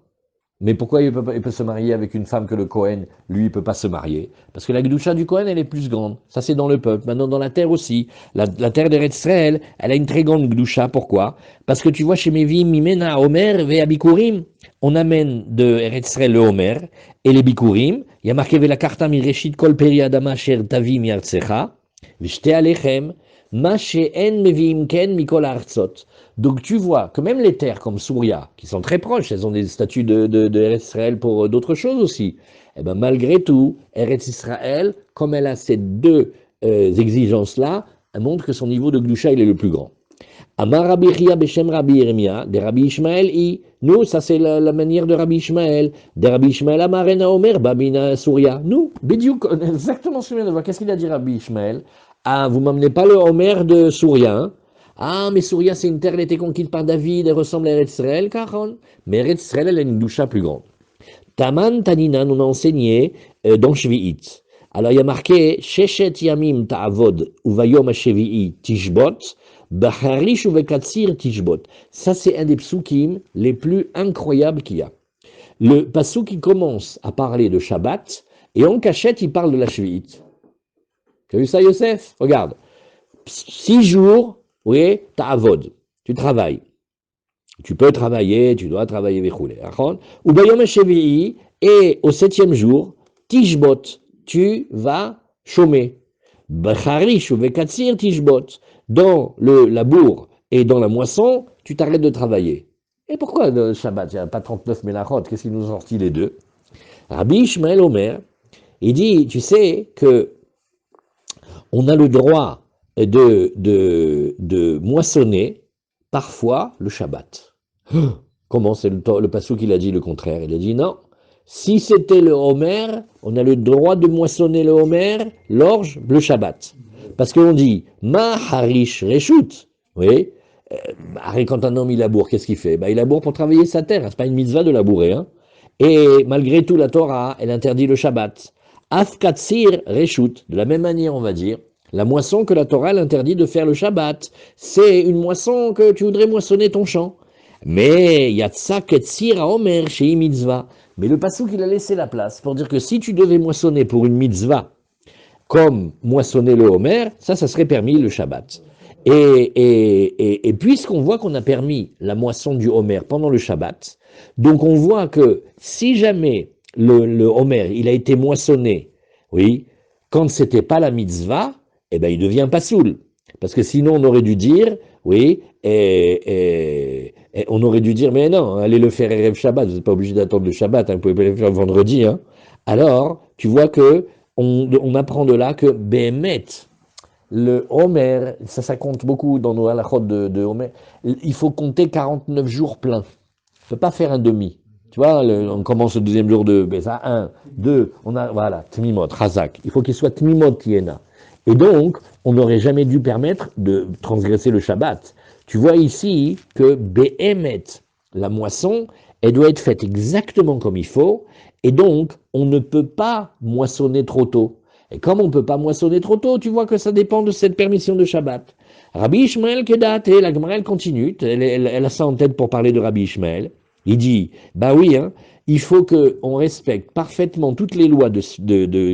Mais pourquoi il peut se marier avec une femme que le Cohen, lui, il peut pas se marier? Parce que la Gdusha du Cohen, elle est plus grande. Ça, c'est dans le peuple. Maintenant, dans la terre aussi. La terre d'Eretz Israël, elle a une très grande Gdusha. Pourquoi? Parce que tu vois, chez Mevim, Mimena, Omer, Ve Abikurim, on amène de Eretz Israël le Omer et les Bikurim. Il y a marqué la karta mireshit kol peri adama sher tavi miartsecha, v'shte alechem, ma she'en mevim ken mikol artzot. Donc tu vois que même les terres comme Souria, qui sont très proches, elles ont des statuts de Eretz Israël pour d'autres choses aussi, et ben malgré tout, Eretz Israël, comme elle a ces deux exigences-là, elle montre que son niveau de Gdusha, il est le plus grand. Amar Rabbi Chia Beshem Rabbi Yeremia, de Rabbi Ishmael I. Nous, ça c'est la manière de Rabbi Ishmael. De Rabbi Ishmael Amarena Omer, Babina Souria. Nous, Bidiouk, exactement ce que je viens de voir. Qu'est-ce qu'il a dit Rabbi Ishmael? Ah, vous m'amenez pas le Omer de Souria, hein? Ah, mais Souria, c'est une terre, elle a été conquise par David, elle ressemble à Eretz Israël, Caron. Mais Eretz Israël, elle a une doucha plus grande. Taman Tanina, nous a enseigné dans Shvi'it. Alors, il y a marqué, Sheshet Yamim Ta'avod, Uvayom HaShevi'i Tishbot, Bacharish Uvekatsir Tishbot. Ça, c'est un des psukim les plus incroyables qu'il y a. Le pasuk qui commence à parler de Shabbat, et en cachette, il parle de la Shvi'it. Tu as vu ça, Yosef? Regarde. 6 jours, oui, ta'avod, tu travailles. Tu peux travailler, tu dois travailler, ou bayom shevi'i, et au 7e jour, tishbot, tu vas chômer. Bacharish ou vekatsir tishbot, dans le labour et dans la moisson, tu t'arrêtes de travailler. Et pourquoi le Shabbat? Il n'y a pas 39 mélachot, qu'est-ce qui nous ont sorti les deux? Rabbi Ishmael Omer, il dit, tu sais que on a le droit de moissonner parfois le Shabbat. Comment? C'est le passouk qu'il a dit le contraire. Il a dit non. Si c'était le Homer, on a le droit de moissonner le Homer, l'orge, le Shabbat. Parce qu'on dit ma harish reshut. Oui. Quand un homme il laboure, qu'est-ce qu'il fait? Il laboure pour travailler sa terre. C'est pas une mitzvah de labourer. Hein. Et malgré tout, la Torah, elle interdit le Shabbat. Afkatsir reshut. De la même manière, on va dire. La moisson que la Torah interdit de faire le Shabbat, c'est une moisson que tu voudrais moissonner ton champ. Mais yatsa ketzir a omer chez mitzvah. Mais le passouk il a laissé la place pour dire que si tu devais moissonner pour une mitzvah, comme moissonner le homer, ça serait permis le Shabbat. Et puisqu'on voit qu'on a permis la moisson du homer pendant le Shabbat, donc on voit que si jamais le homer il a été moissonné, oui, quand c'était pas la mitzvah, eh ben il devient pasoul. Parce que sinon on aurait dû dire, oui, et on aurait dû dire, mais non, allez le faire Erev Shabbat, vous n'êtes pas obligé d'attendre le Shabbat, hein, vous pouvez le faire vendredi. Hein. Alors, tu vois que on apprend de là que Behemet, le Homer, ça compte beaucoup dans nos halachot de Homer, il faut compter 49 jours pleins. Il ne faut pas faire un demi. Tu vois, on commence le 2e jour de Beza, 1, 2, on a, voilà, Tmimot, Razak. Il faut qu'il soit Tmimot Tiena. Et donc, on n'aurait jamais dû permettre de transgresser le Shabbat. Tu vois ici que Behemet, la moisson, elle doit être faite exactement comme il faut, et donc, on ne peut pas moissonner trop tôt. Et comme on ne peut pas moissonner trop tôt, tu vois que ça dépend de cette permission de Shabbat. Rabbi Ishmael Kedat, et la Gemara elle continue, elle a ça en tête pour parler de Rabbi Ishmael. Il dit, bah oui, hein, il faut qu'on respecte parfaitement toutes les lois de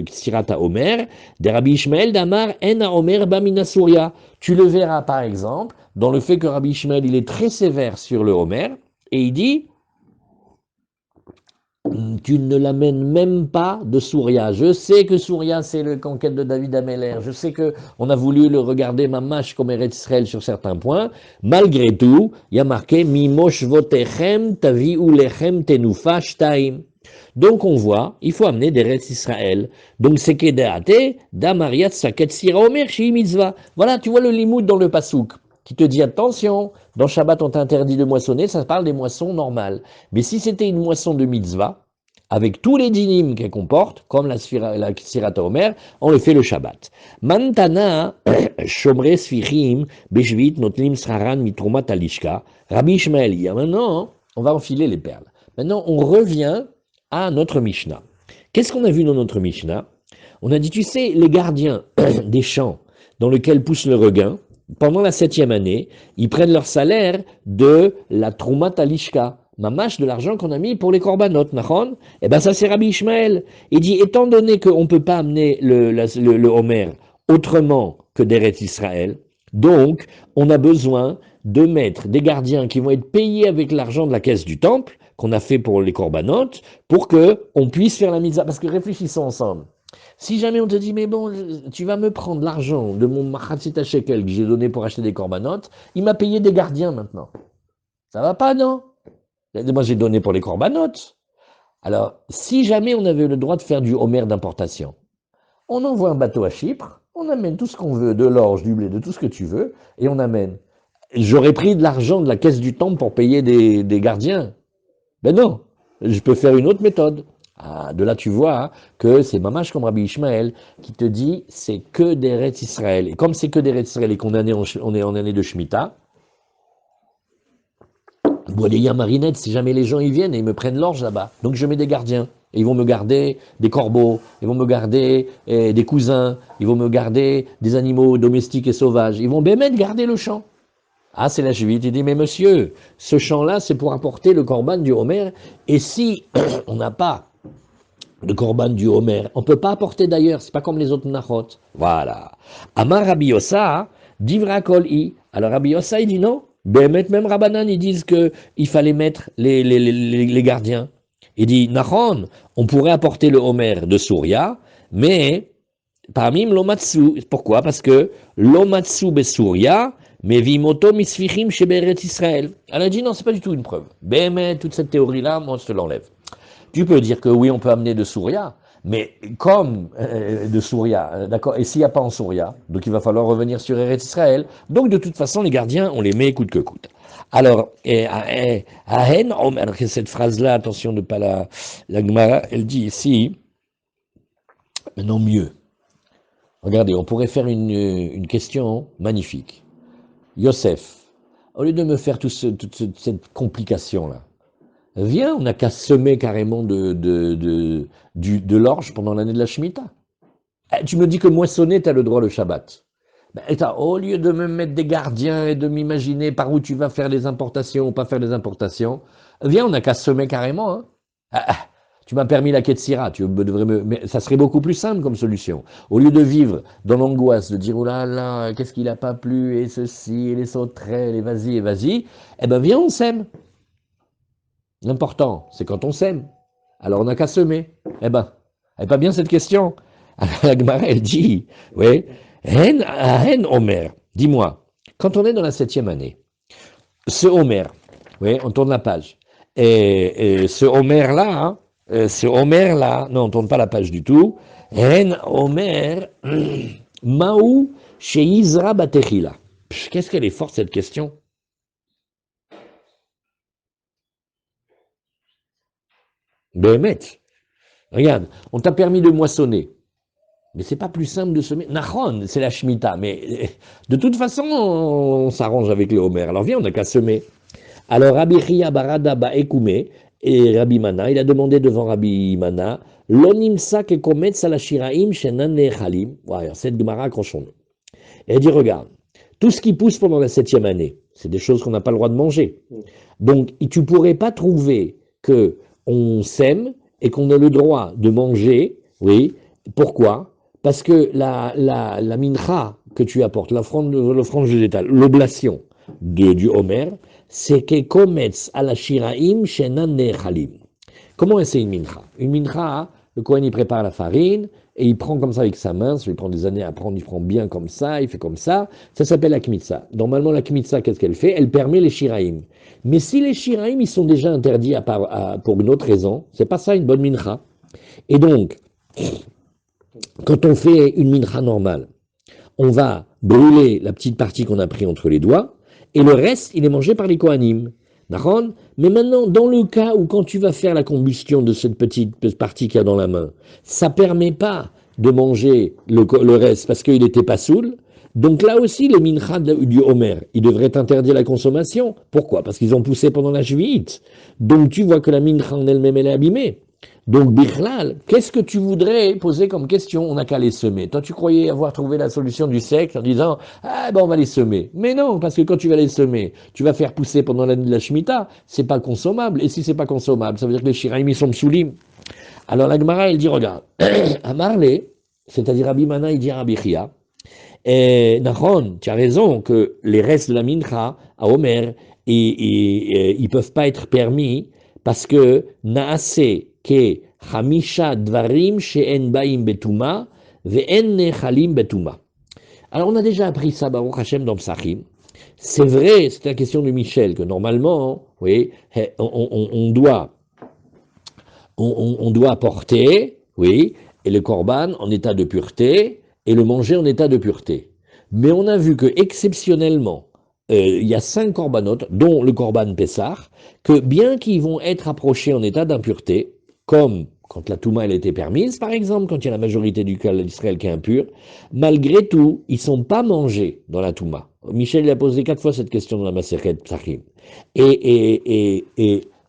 Sirata Omer, de Rabbi Ishmael d'Amar en a Omer bamina Souria. Tu le verras par exemple dans le fait que Rabbi Ishmael il est très sévère sur le Omer, et il dit, tu ne l'amènes même pas de Souria. Je sais que Souria, c'est le conquête de David Améler. Je sais qu'on a voulu le regarder mamash comme Eretz Israël sur certains points. Malgré tout, il y a marqué Mimosh votechem tavi ou lechem tenufa shtaim. Donc on voit, il faut amener des Eretz Israël. Donc c'est kedeate damariat saket sira omer shi mitzvah. Voilà, tu vois le limoud dans le pasouk qui te dit attention, dans Shabbat on t'interdit de moissonner, ça parle des moissons normales. Mais si c'était une moisson de mitzvah, avec tous les dynimes qu'elle comporte, comme la Sfirat Omer, on le fait le Shabbat. Mantana, Shomre Sfirim, Beshvit, Notlim Sraran, Mitrumat Alishka, Rabbi Ishmael. Maintenant, on va enfiler les perles. Maintenant, on revient à notre Mishnah. Qu'est-ce qu'on a vu dans notre Mishnah? On a dit, tu sais, les gardiens des champs dans lesquels pousse le regain, pendant la 7e année, ils prennent leur salaire de la Troumat Alishka, mamash, de l'argent qu'on a mis pour les korbanot, nachon? Eh bien, ça c'est Rabbi Ishmael. Il dit, étant donné qu'on ne peut pas amener le Homer autrement que d'Eretz Israël, donc on a besoin de mettre des gardiens qui vont être payés avec l'argent de la caisse du temple, qu'on a fait pour les korbanot, pour qu'on puisse faire la mise à... Parce que réfléchissons ensemble. Si jamais on te dit, mais bon, tu vas me prendre l'argent de mon machatzita shekel que j'ai donné pour acheter des korbanot, il m'a payé des gardiens maintenant. Ça va pas, non? Moi, j'ai donné pour les korbanot. Alors, si jamais on avait le droit de faire du homer d'importation, on envoie un bateau à Chypre, on amène tout ce qu'on veut, de l'orge, du blé, de tout ce que tu veux, et on amène. J'aurais pris de l'argent de la caisse du temple pour payer des gardiens. Ben non, je peux faire une autre méthode. Ah, de là, tu vois hein, que c'est mamash comme Rabbi Ishmael qui te dit c'est que d'Eretz Israël. Et comme c'est que d'Eretz Israël et qu'on est en année de Shemitah, bon, les marinettes, si jamais les gens y viennent et ils me prennent l'orge là-bas, donc je mets des gardiens. Et ils vont me garder des corbeaux, ils vont me garder des cousins, ils vont me garder des animaux domestiques et sauvages. Ils vont bien garder le champ. Ah, c'est la Juvite. Il dit, mais monsieur, ce champ-là, c'est pour apporter le korban du Homer. Et si on n'a pas de korban du Homer, on ne peut pas apporter d'ailleurs. C'est pas comme les autres nachot. Voilà. Amar Rabbi Yossa, divra kol i. Alors Rabbi Yossa, il dit non. Même Rabbanan, ils disent qu'il fallait mettre les gardiens. Il dit, Nachon, on pourrait apporter le Homer de Souria, mais parmi l'Omatsu. Pourquoi? Parce que l'Omatsu besouria, mais vimoto misfichim chez Beret Israël. Elle a dit non, c'est pas du tout une preuve. Mais toute cette théorie-là, moi je te l'enlève. Tu peux dire que oui, on peut amener de Souria, mais comme de Souria, d'accord, et s'il n'y a pas en Souria, donc il va falloir revenir sur Eretz Israël. Donc de toute façon, les gardiens, on les met coûte que coûte. Alors, alors que cette phrase-là, attention de ne pas la Gemara, elle dit ici, non mieux. Regardez, on pourrait faire une question magnifique. Yosef, au lieu de me faire toute cette complication-là, viens, on n'a qu'à semer carrément de l'orge pendant l'année de la Shemitah. Tu me dis que moissonner, tu as le droit le Shabbat. Au lieu de me mettre des gardiens et de m'imaginer par où tu vas faire les importations ou pas faire les importations, viens, on n'a qu'à semer carrément. Hein. Tu m'as permis la Ketsira, mais ça serait beaucoup plus simple comme solution. Au lieu de vivre dans l'angoisse, de dire, oh là là, qu'est-ce qu'il n'a pas plu, et ceci, et les sauterelles, et vas-y, eh ben viens, on sème. L'important, c'est quand on sème. Alors on n'a qu'à semer. Eh ben, elle n'est pas bien cette question. Alors la Gemara, elle dit, oui, Hen Omer, dis-moi, quand on est dans la 7e année, ce Omer, oui, on tourne la page, et ce Omer-là, non, on ne tourne pas la page du tout. Hen Omer, Maou Sheizra Batechila. Qu'est-ce qu'elle est forte cette question? Béhémet. Regarde, on t'a permis de moissonner. Mais c'est pas plus simple de semer. Nachon, c'est la Shemitah. Mais de toute façon, on s'arrange avec le Homer. Alors viens, on n'a qu'à semer. Alors Rabbi Chia Barada Baekoume et Rabbi Mana, il a demandé devant Rabbi Mana, l'onimsa ke kometz ala shiraim shenan nechalim. Voilà, cette Gemara, accrochons-nous. Et elle dit, regarde, tout ce qui pousse pendant la 7e année, c'est des choses qu'on n'a pas le droit de manger. Donc, tu ne pourrais pas trouver que on sème et qu'on a le droit de manger, oui. Pourquoi? Parce que la mincha que tu apportes, l'offrande végétale, l'oblation du Homer, c'est que kometz ala shiraim shenan nechalim. Comment c'est une mincha? Une mincha, le Kohen il prépare la farine et il prend comme ça avec sa main, ça lui prend des années à prendre, il prend bien comme ça, il fait comme ça s'appelle la kmitza. Normalement la kmitza, qu'est-ce qu'elle fait? Elle permet les shiraim. Mais si les shiraim ils sont déjà interdits pour une autre raison, c'est pas ça une bonne mincha. Et donc, quand on fait une mincha normale, on va brûler la petite partie qu'on a pris entre les doigts, et le reste, il est mangé par les Kohanim. D'accord? Mais maintenant, dans le cas où quand tu vas faire la combustion de cette petite partie qu'il y a dans la main, ça ne permet pas de manger le reste parce qu'il n'était pas saoul. Donc là aussi, les mincha du Homer, ils devraient interdire la consommation. Pourquoi? Parce qu'ils ont poussé pendant la Shvi'it. Donc tu vois que la mincha en elle-même, elle est abîmée. Donc, Bichlal, qu'est-ce que tu voudrais poser comme question? On n'a qu'à les semer. Toi, tu croyais avoir trouvé la solution du siècle en disant, ah ben on va les semer. Mais non, parce que quand tu vas les semer, tu vas faire pousser pendant l'année de la Shemitah, c'est pas consommable. Et si c'est pas consommable, ça veut dire que les Shiraim, ils sont psoulim. Alors la Gemara, elle dit, regarde, à Marley, c'est-à-dire Abimana, il dit à Rabbi Chia, et Nahon, tu as raison que les restes de la mincha à Omer, ils peuvent pas être permis parce que naase ke hamisha dvarim she'en baim betuma ve'en nechalim betuma. Alors on a déjà appris ça, Baruch Hashem, dans Psachim. C'est vrai, c'est la question de Michel, que normalement, oui, on doit on doit apporter, oui, et le korban en état de pureté, et le manger en état de pureté. Mais on a vu que exceptionnellement, il y a 5 corbanotes, dont le korban Pessah, que bien qu'ils vont être approchés en état d'impureté, comme quand la Touma elle était permise, par exemple, quand il y a la majorité du cas d'Israël qui est impur, malgré tout, ils ne sont pas mangés dans la Touma. Michel il a posé 4 fois cette question dans la Maseret Psachim. Et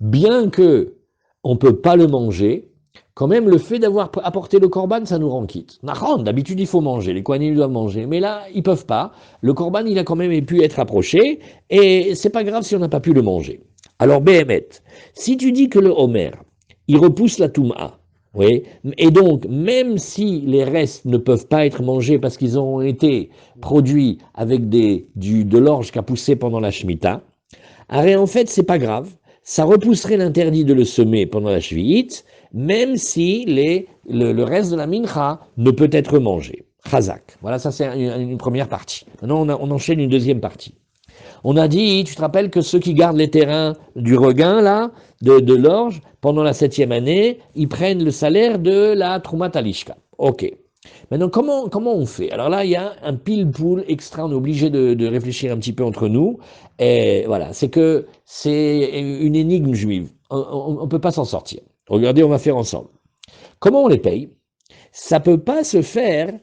bien que on ne peut pas le manger, quand même le fait d'avoir apporté le korban, ça nous rend quitte. D'habitude il faut manger, les kohanim doivent manger, mais là ils peuvent pas. Le korban il a quand même pu être approché, et c'est pas grave si on n'a pas pu le manger. Alors Béhémet, si tu dis que le Homer, il repousse la Touma, oui, et donc même si les restes ne peuvent pas être mangés parce qu'ils ont été produits avec de l'orge qui a poussé pendant la Shemitah, en fait c'est pas grave, ça repousserait l'interdit de le semer pendant la Shvi'it, même si le reste de la mincha ne peut être mangé. Chazak. Voilà, ça c'est une première partie. Maintenant, on enchaîne une deuxième partie. On a dit, tu te rappelles que ceux qui gardent les terrains du regain, là, de l'orge, pendant la 7e année, ils prennent le salaire de la Troumat Alishka. Ok. Maintenant, comment on fait? Alors là, il y a un pile-poule extra, on est obligé de réfléchir un petit peu entre nous. Et voilà, c'est que c'est une énigme juive. On ne peut pas s'en sortir. Regardez, on va faire ensemble. Comment on les paye? Ça ne peut pas se faire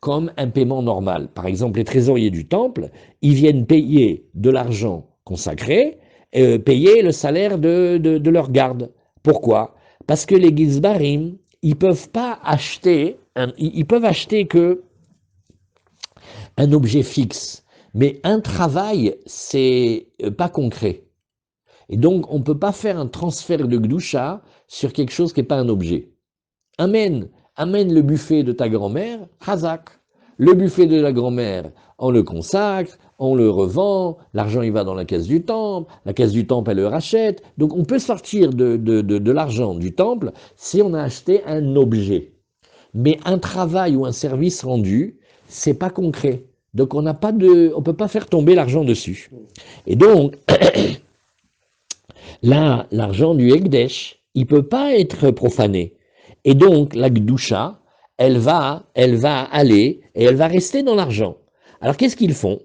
comme un paiement normal. Par exemple, les trésoriers du temple, ils viennent payer de l'argent consacré, payer le salaire de leur garde. Pourquoi? Parce que les Gizbarim, ils peuvent pas acheter, ils peuvent acheter que un objet fixe, mais un travail, c'est pas concret. Et donc, on ne peut pas faire un transfert de Gdusha sur quelque chose qui n'est pas un objet. Amène le buffet de ta grand-mère, Hazak. Le buffet de la grand-mère, on le consacre, on le revend, l'argent il va dans la caisse du temple, la caisse du temple elle le rachète. Donc on peut sortir de l'argent du temple si on a acheté un objet. Mais un travail ou un service rendu, c'est pas concret. Donc on peut pas faire tomber l'argent dessus. Et donc, là, l'argent du Ekdesh, il peut pas être profané. Et donc, la Gdusha, elle va aller et elle va rester dans l'argent. Alors, qu'est-ce qu'ils font?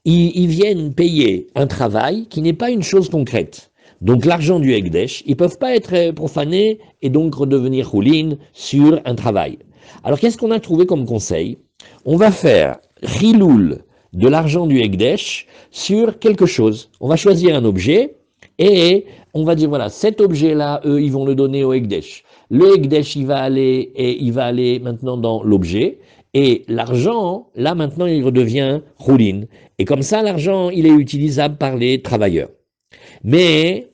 Ils viennent payer un travail qui n'est pas une chose concrète. Donc, l'argent du Ekdesh, ils ne peuvent pas être profanés et donc redevenir choulin sur un travail. Alors, qu'est-ce qu'on a trouvé comme conseil? On va faire chiloul de l'argent du Ekdesh sur quelque chose. On va choisir un objet et on va dire, voilà, cet objet-là, eux, ils vont le donner au Ekdesh. Le Ekdesh, il va aller maintenant dans l'objet, et l'argent, là, maintenant, il redevient choulin. Et comme ça, l'argent, il est utilisable par les travailleurs. Mais,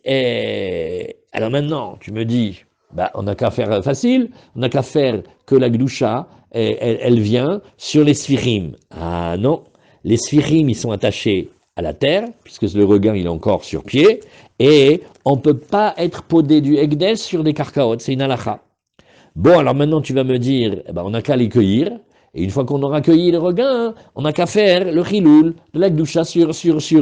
alors maintenant, tu me dis, bah, on n'a qu'à faire facile, on n'a qu'à faire que la Gdusha, elle vient sur les sphirim. Ah non, les sphirim, ils sont attachés à la terre, puisque le regain, il est encore sur pied, et on ne peut pas être podé du Ekdesh sur des carcaotes, c'est une halakha. Bon, alors maintenant, tu vas me dire, on n'a qu'à les cueillir, et une fois qu'on aura cueilli les regains, on n'a qu'à faire le chiloul de la Gdusha sur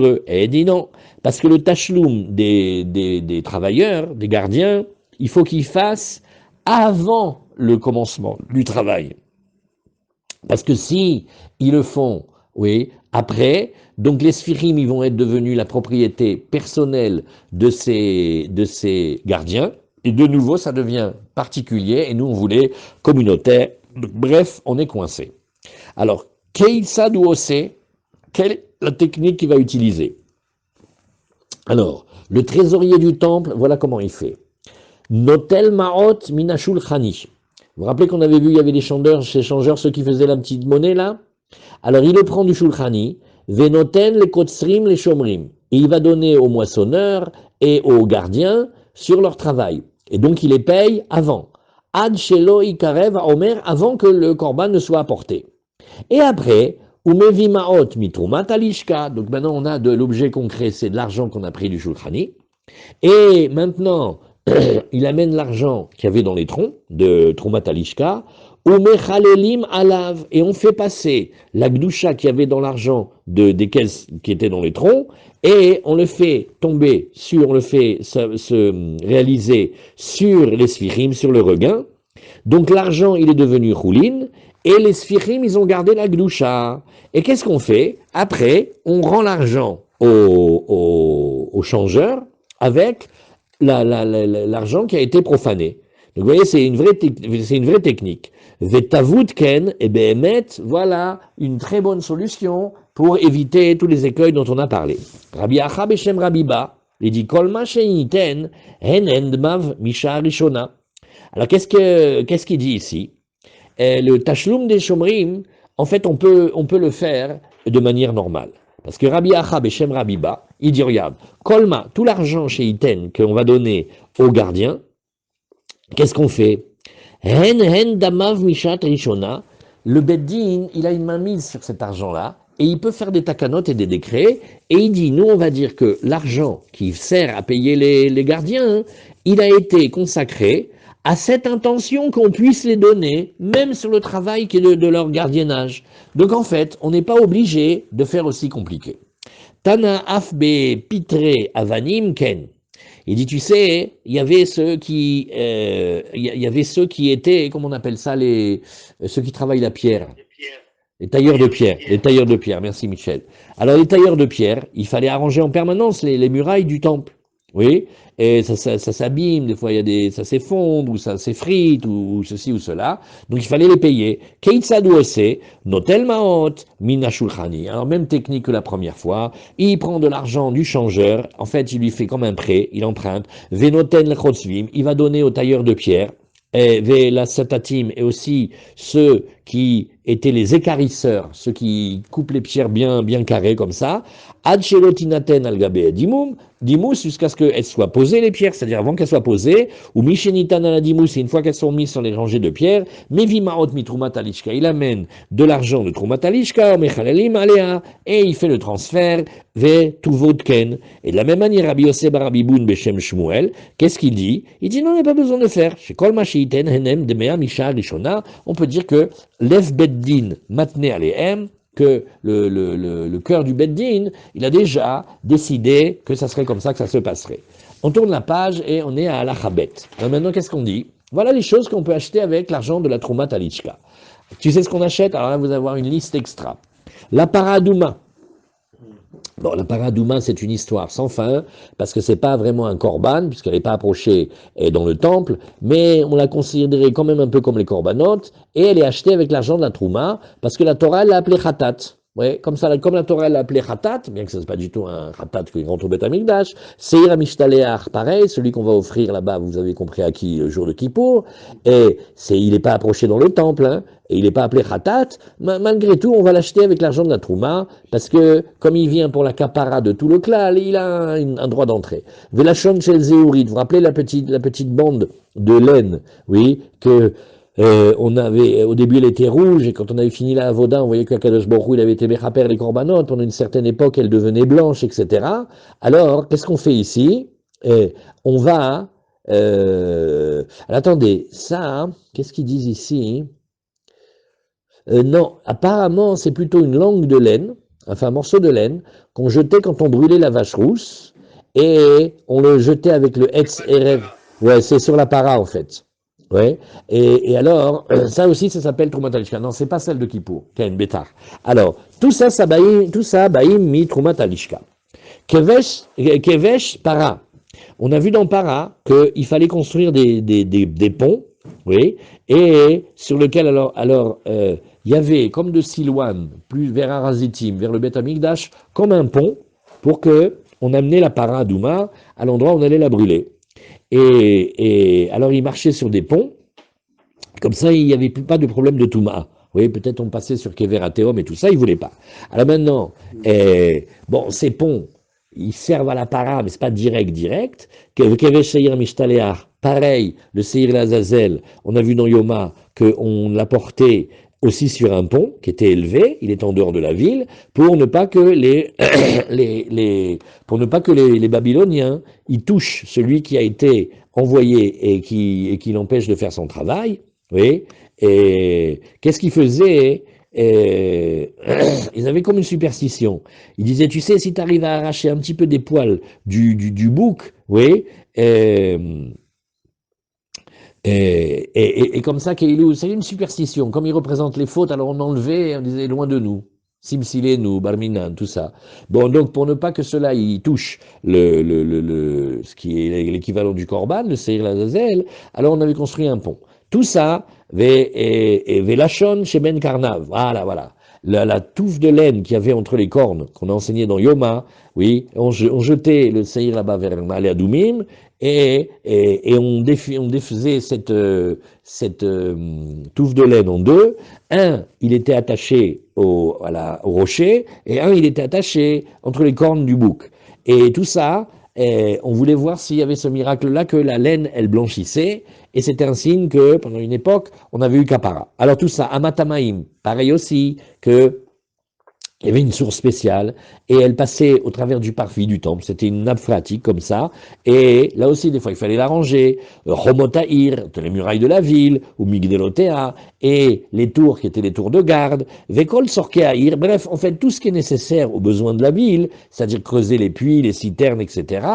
eux. Et il dit non, parce que le tachloum des travailleurs, des gardiens, il faut qu'ils fassent avant le commencement du travail. Parce que si ils le font, oui, Après, donc les sphirim, ils vont être devenus la propriété personnelle de ces gardiens. Et de nouveau, ça devient particulier. Et nous, on voulait communautaire. Donc, bref, on est coincé. Alors, Keïsad ou Ose, quelle est la technique qu'il va utiliser? Alors, le trésorier du temple, voilà comment il fait. Notel Maot Minashul Khani. Vous vous rappelez qu'on avait vu, il y avait des changeurs, ceux qui faisaient la petite monnaie là? Alors il le prend du Shulchani, Venoten les Kotsrim les Shomrim. Et il va donner aux moissonneurs et aux gardiens sur leur travail. Et donc il les paye avant. Ad Shelo Ikarev Omer, avant que le korban ne soit apporté. Et après, Umevi Maot Mitrumat Alishka. Donc maintenant on a de l'objet concret, c'est de l'argent qu'on a pris du Shulchani. Et maintenant, il amène l'argent qu'il y avait dans les troncs de Trumat Alishka, Umechalelim alav, et on fait passer la gdoucha qu'il y avait dans l'argent des caisses qui étaient dans les troncs, et on le fait tomber sur, on le fait se réaliser sur les sphirim, sur le regain. Donc l'argent, il est devenu choulin, et les sphirim, ils ont gardé la gdoucha. Et qu'est-ce qu'on fait? Après, on rend l'argent au changeur avec l'argent qui a été profané. Donc vous voyez, c'est une vraie technique. Vetavutken et Behemet, voilà une très bonne solution pour éviter tous les écueils dont on a parlé. Rabbi Acha Beshem Rabbi Ba, il dit Kolma Sheiten, Hen Endmav Misha Rishona. Alors qu'est-ce qu'il dit ici? Le Tashlum des Shomrim, en fait, on peut le faire de manière normale. Parce que Rabbi Acha Beshem Rabbi Ba, il dit, regarde, Kolma, tout l'argent chez Iten qu'on va donner aux gardiens, qu'est-ce qu'on fait? Hen damav mishat rishona, le Beddin, il a une main mise sur cet argent-là, et il peut faire des takanotes et des décrets, et il dit, nous on va dire que l'argent qui sert à payer les gardiens, hein, il a été consacré à cette intention qu'on puisse les donner, même sur le travail qui est de leur gardiennage. Donc en fait, on n'est pas obligé de faire aussi compliqué. Tana afbe pitre avanim ken. Il dit, tu sais, il y avait ceux qui étaient, comment on appelle ça, ceux qui travaillent la pierre. Les tailleurs de pierre. Les tailleurs de pierre. Merci Michel. Alors les tailleurs de pierre, il fallait arranger en permanence les murailles du temple. Oui, et ça s'abîme, des fois ça s'effondre, ou ça s'effrite, ou ceci ou cela. Donc il fallait les payer. Keitzadou ose, notel maot, mina shulchani. Alors même technique que la première fois, il prend de l'argent du changeur, en fait il lui fait comme un prêt, il emprunte, venoten lechotzvim, il va donner au tailleur de pierre, et la satatim, et aussi ceux qui étaient les écarisseurs, ceux qui coupent les pierres bien carrées comme ça, ad shelotinaten al gabe dimous jusqu'à ce qu'elles soient posées les pierres, c'est-à-dire avant qu'elles soient posées, ou michenitan al dimous, et une fois qu'elles sont mises sur les rangées de pierres, mevi maot mitrumat alishka, il amène de l'argent de trumat alishka, mechalelim alea, et il fait le transfert ve tuvodken. Et de la même manière, Rabbi Yosef bar Rabbi Boun beshem Shmuel, qu'est-ce qu'il dit? Il dit non, il n'y a pas besoin de faire. Chez kol mashiten henem demea misha rishona, on peut dire que Lev Beddin matne alehem, que le cœur du Beddin, il a déjà décidé que ça serait comme ça que ça se passerait. On tourne la page et on est à Alachabet. Alors maintenant, qu'est-ce qu'on dit? Voilà les choses qu'on peut acheter avec l'argent de la Troumat Alishka. Tu sais ce qu'on achète? Alors là, vous allez avoir une liste extra. La paradouma. Bon, la paradouma, c'est une histoire sans fin, parce que c'est pas vraiment un korban, puisqu'elle n'est pas approchée dans le temple, mais on l'a considérée quand même un peu comme les korbanotes, et elle est achetée avec l'argent de la trouma, parce que la Torah, elle l'a appelée khatat. Ouais, comme la Torah l'a appelé khatat, bien que ce n'est pas du tout un khatat qui rentre au Beth Amikdash, Seir Amishtaléach, pareil, celui qu'on va offrir là-bas, vous avez compris à qui, le jour de Kippour, et il n'est pas approché dans le temple, hein, et il n'est pas appelé khatat, malgré tout, on va l'acheter avec l'argent de la trouma, parce que, comme il vient pour la capara de tout le klal, il a un droit d'entrée. Velachon shel Zéourid, vous vous rappelez la petite bande de laine, oui, que on avait, au début elle était rouge, et quand on avait fini la avoda, on voyait qu'Akadosh Baruch Hu, il avait été mechaper les korbanot, pendant une certaine époque elle devenait blanche, etc. Alors, qu'est-ce qu'on fait ici? On va, alors, attendez, ça, qu'est-ce qu'ils disent ici? Non, apparemment c'est plutôt une langue de laine, enfin un morceau de laine, qu'on jetait quand on brûlait la vache rousse, et on le jetait avec le Etz Erev. Ouais, c'est sur la para en fait. Ouais. Et alors, ça aussi, ça s'appelle Trumat Alishka. Non, c'est pas celle de Kippour, Ken Betar. Alors, tout ça, Baïm mi Trumat Alishka. Kevesh Para. On a vu dans Para qu'il fallait construire des ponts, oui, et sur lequel il y avait comme de Silouane, plus vers Arazitim, vers le Beth Amikdash, comme un pont pour que on amenait la Para à Douma à l'endroit où on allait la brûler. Et alors ils marchaient sur des ponts, comme ça il n'y avait plus pas de problème de Touma. Oui, peut-être on passait sur Kever Athéom et tout ça, ils ne voulaient pas. Alors maintenant, bon, ces ponts, ils servent à la para, mais c'est pas direct. Kever Seir Mishtaleach, pareil, le Seir Lazazel, on a vu dans Yoma qu'on l'a porté aussi sur un pont qui était élevé, il est en dehors de la ville, pour ne pas que les Babyloniens ils touchent celui qui a été envoyé et qui l'empêche de faire son travail. Oui. Et qu'est-ce qu'ils faisaient? Ils avaient comme une superstition. Ils disaient, tu sais, si tu arrives à arracher un petit peu des poils du bouc, oui, et comme ça, c'est une superstition. Comme ils représentent les fautes, alors on enlevait et on disait loin de nous. Simsilenu, Barminan, tout ça. Bon, donc pour ne pas que cela y touche ce qui est l'équivalent du Corban, le Seir Lazazel, alors on avait construit un pont. Tout ça, Velachon chez Ben Karnav. Voilà. La touffe de laine qu'il y avait entre les cornes, qu'on a enseigné dans Yoma, oui, on jetait le Seir là-bas vers Malé Adoumim, et on défaisait cette touffe de laine en deux. Un, il était attaché au rocher, et un, il était attaché entre les cornes du bouc. Et tout ça, on voulait voir s'il y avait ce miracle-là, que la laine, elle blanchissait, et c'était un signe que, pendant une époque, on avait eu Kapara. Alors tout ça, Amatamaim, pareil aussi, que il y avait une source spéciale et elle passait au travers du parvis du temple. C'était une nappe phréatique comme ça. Et là aussi, des fois, il fallait l'arranger. Chomotaïr, les murailles de la ville, ou Migdelotea, et les tours qui étaient les tours de garde. Vekol Sorkeaïr, bref, en fait, tout ce qui est nécessaire aux besoins de la ville, c'est-à-dire creuser les puits, les citernes, etc.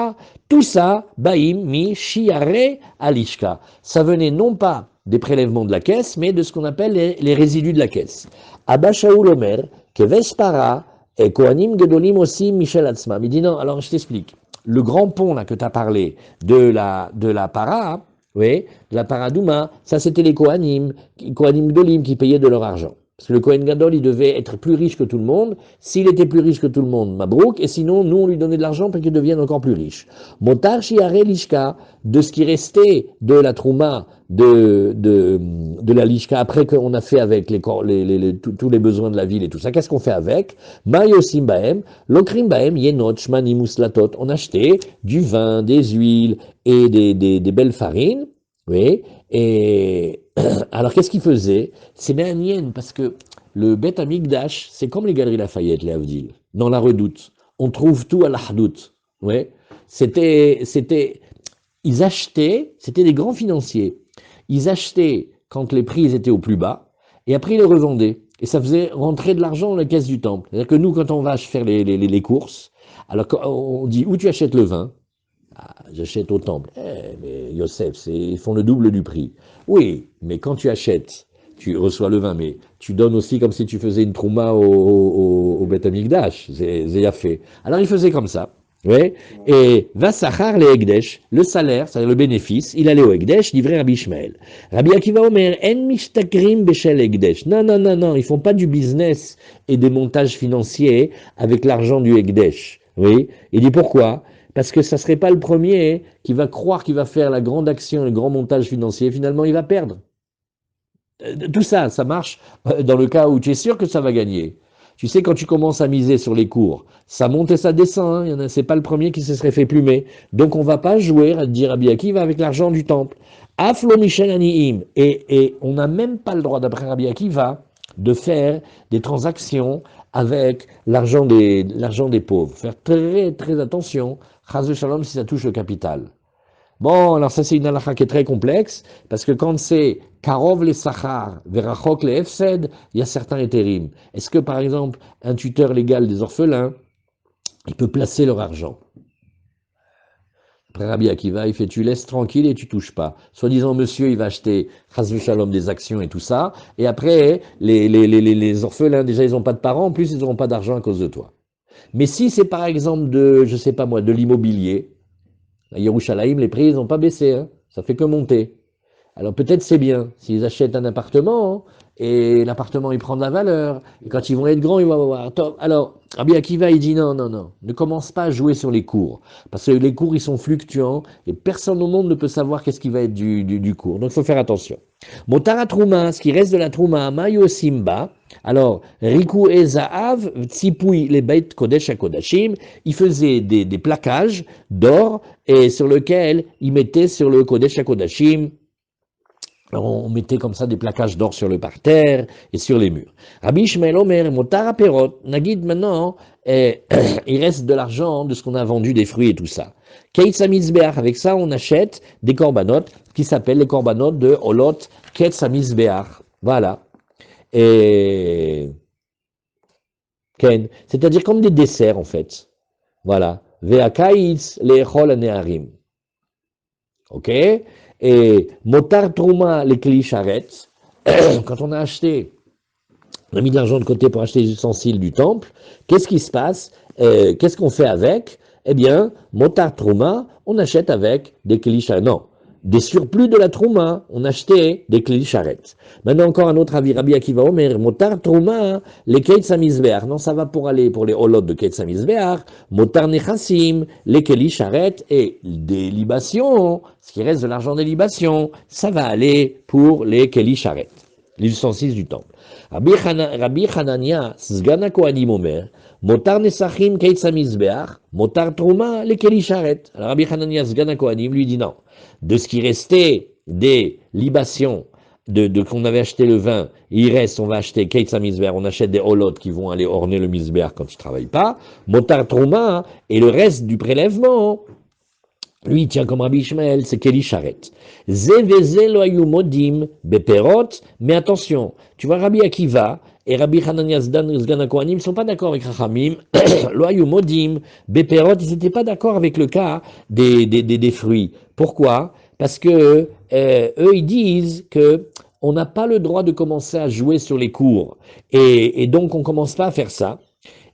Tout ça, Baïm, Mi, Shiare, Alishka. Ça venait non pas des prélèvements de la caisse, mais de ce qu'on appelle les résidus de la caisse. Abba Shaul Omer, Kevesh Para, et Kohanim Gedolim aussi, Michel Atzma. Il dit non, alors je t'explique. Le grand pont là que tu as parlé de la Para, oui, de la Paradouma, ça c'était les Kohanim Gedolim qui payaient de leur argent. Parce que le Kohen Gadol, il devait être plus riche que tout le monde. S'il était plus riche que tout le monde, Mabrouk, et sinon, nous, on lui donnait de l'argent pour qu'il devienne encore plus riche. Motar Shiare Lishka, de ce qui restait de la Trouma, de la Lishka, après qu'on a fait avec tous les besoins de la ville et tout ça, qu'est-ce qu'on fait avec? Mayosim Baem, Lokrim Baem, Yenot, Shmani, Muslatot, on achetait du vin, des huiles et des belles farines, oui, et alors qu'est-ce qu'il faisait? C'est Méanienne, parce que le Beth Amikdash, c'est comme les Galeries Lafayette, les Havdil, dans la Redoute. On trouve tout à la Hadout. Ouais. Ils achetaient, c'était des grands financiers. Ils achetaient quand les prix étaient au plus bas, et après ils les revendaient. Et ça faisait rentrer de l'argent dans la caisse du temple. C'est-à-dire que nous, quand on va faire les courses, alors on dit où tu achètes le vin? Ah, j'achète au temple. Mais Yosef, ils font le double du prix. Oui, mais quand tu achètes, tu reçois le vin, mais tu donnes aussi comme si tu faisais une trouma au Beth Amikdash. C'est fait. Alors il faisait comme ça. Ouais. Et Vassachar le Egdesh, le salaire, c'est-à-dire le bénéfice, il allait au Egdesh, livré Rabbi Ishmael. Rabbi Akiva Omer, En mishtakrim beshel Egdesh. Non, ils font pas du business et des montages financiers avec l'argent du Egdesh. Oui. Il dit pourquoi? Parce que ça serait pas le premier qui va croire qu'il va faire la grande action, le grand montage financier, finalement il va perdre. Tout ça, ça marche dans le cas où tu es sûr que ça va gagner. Tu sais, quand tu commences à miser sur les cours, ça monte et ça descend. Hein, c'est pas le premier qui se serait fait plumer. Donc on va pas jouer à dire Rabbi Akiva avec l'argent du temple. Aflo Michel Aniim. Et on n'a même pas le droit, d'après Rabbi Akiva, de faire des transactions avec l'argent des pauvres. Faire très très attention. Chaz Shalom si ça touche le capital. Bon, alors ça c'est une halakha qui est très complexe, parce que quand c'est Karov les Sachar, Verachok les Efsed, il y a certains étérim. Est-ce que par exemple, un tuteur légal des orphelins, il peut placer leur argent? Après Rabbi Akiva, il fait, tu laisses tranquille et tu touches pas. Soi-disant, monsieur, il va acheter, chas v'shalom, des actions et tout ça. Et après, les orphelins, déjà, ils n'ont pas de parents. En plus, ils n'auront pas d'argent à cause de toi. Mais si c'est par exemple de, je sais pas moi, de l'immobilier, à Yerushalayim, les prix, ils n'ont pas baissé, hein. Ça fait que monter. Alors peut-être c'est bien, s'ils achètent un appartement, et l'appartement il prend de la valeur, et quand ils vont être grands, ils vont avoir top. Alors, Rabbi Akiva, il dit non, non, non, ne commence pas à jouer sur les cours, parce que les cours, ils sont fluctuants, et personne au monde ne peut savoir qu'est-ce qui va être du cours. Donc il faut faire attention. Motara Trouma, ce qui reste de la Trouma, Mayo Simba, alors, Riku Ezaav, Tsipui, les bêtes Kodesh à Kodashim, il faisait des plaquages d'or, et sur lequel il mettait sur le Kodesh à Kodashim. Alors on mettait comme ça des plaquages d'or sur le parterre et sur les murs. Rabbi Ishmael Omer, Motara Perot, Nagid maintenant, il reste de l'argent de ce qu'on a vendu, des fruits et tout ça. Keitz Amizbeach, avec ça on achète des corbanotes qui s'appellent les corbanotes de Olot Keitz Amizbeach. Voilà. Et Ken, c'est-à-dire comme des desserts en fait. Voilà. Ve'akaitz le'echol aneharim. Ok? Et motar trouma les kli charet, quand on a acheté, on a mis de l'argent de côté pour acheter les ustensiles du temple, qu'est-ce qui se passe? Qu'est-ce qu'on fait avec? Eh bien, motar trouma, on achète avec des kli charet. Non, des surplus de la trouma, on achetait des kli charet. Maintenant encore un autre avis, Rabbi Akiva Omer, motar trouma, les keitz hamizbeach. Non, ça va pour aller pour les holot de keitz hamizbeach, motar nechassim, les kli charet et des libations, ce qui reste de l'argent des libations, ça va aller pour les kli charet, les ustensiles du temple. Rabbi Hanania, Sgana Kohanim Omer, motar nesachim keitz hamizbeach, motar trouma, les kli charet. Alors Rabbi Hanania, Sgana Kohanim lui dit non. De ce qui restait des libations, de qu'on avait acheté le vin, il reste, on va acheter Keitz HaMizbeach, on achète des holotes qui vont aller orner le Mizbeach quand tu ne travailles pas, Motar Trouma, et le reste du prélèvement, lui, il tient comme Rabbi Ishmael, c'est Keli Charet. Zeveze lo ayu modim beperot, mais attention, tu vois Rabbi Akiva et Rabbi Hanania Sgana Kohanim ne sont pas d'accord avec Chachamim, lo ayu modim beperot, ils n'étaient pas d'accord avec le cas des fruits. Pourquoi? Parce que eux, ils disent que on n'a pas le droit de commencer à jouer sur les cours, et donc on ne commence pas à faire ça.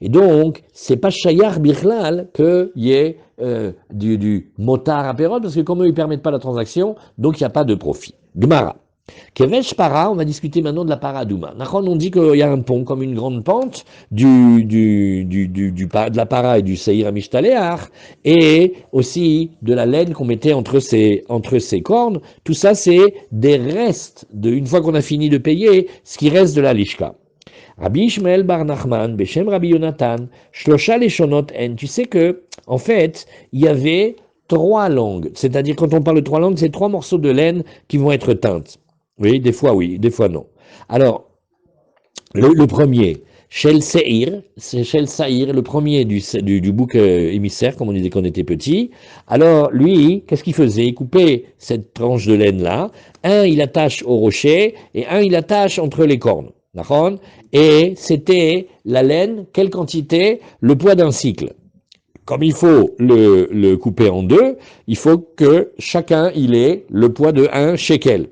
Et donc, c'est pas Shayar Birlal qu'il y ait du motard à pérode, parce que comme eux, ils ne permettent pas la transaction, donc il n'y a pas de profit. Gemara. Kevesh para, on va discuter maintenant de la paradouma. Nachon, on dit qu'il y a un pont, comme une grande pente, de la para et du seir amishtaléar, et aussi de la laine qu'on mettait entre ses cornes. Tout ça, c'est des restes, une fois qu'on a fini de payer, ce qui reste de la lishka. Rabbi Ishmael bar Nachman, Beshem Rabbi Yonatan, Shlosha Leshonot En. Tu sais que, en fait, il y avait 3 langues. C'est-à-dire, quand on parle de 3 langues, c'est 3 morceaux de laine qui vont être teintes. Oui, des fois non. Alors, le premier, Shel Seir, c'est Shel Saïr, le premier du bouc émissaire, comme on disait quand on était petit. Alors, lui, qu'est-ce qu'il faisait? Il coupait cette tranche de laine-là. Un, il attache au rocher, et un, il attache entre les cornes. D'accord? Et c'était la laine, quelle quantité? Le poids d'un cycle. Comme il faut le couper en 2, il faut que chacun il ait le poids de 1 shekel.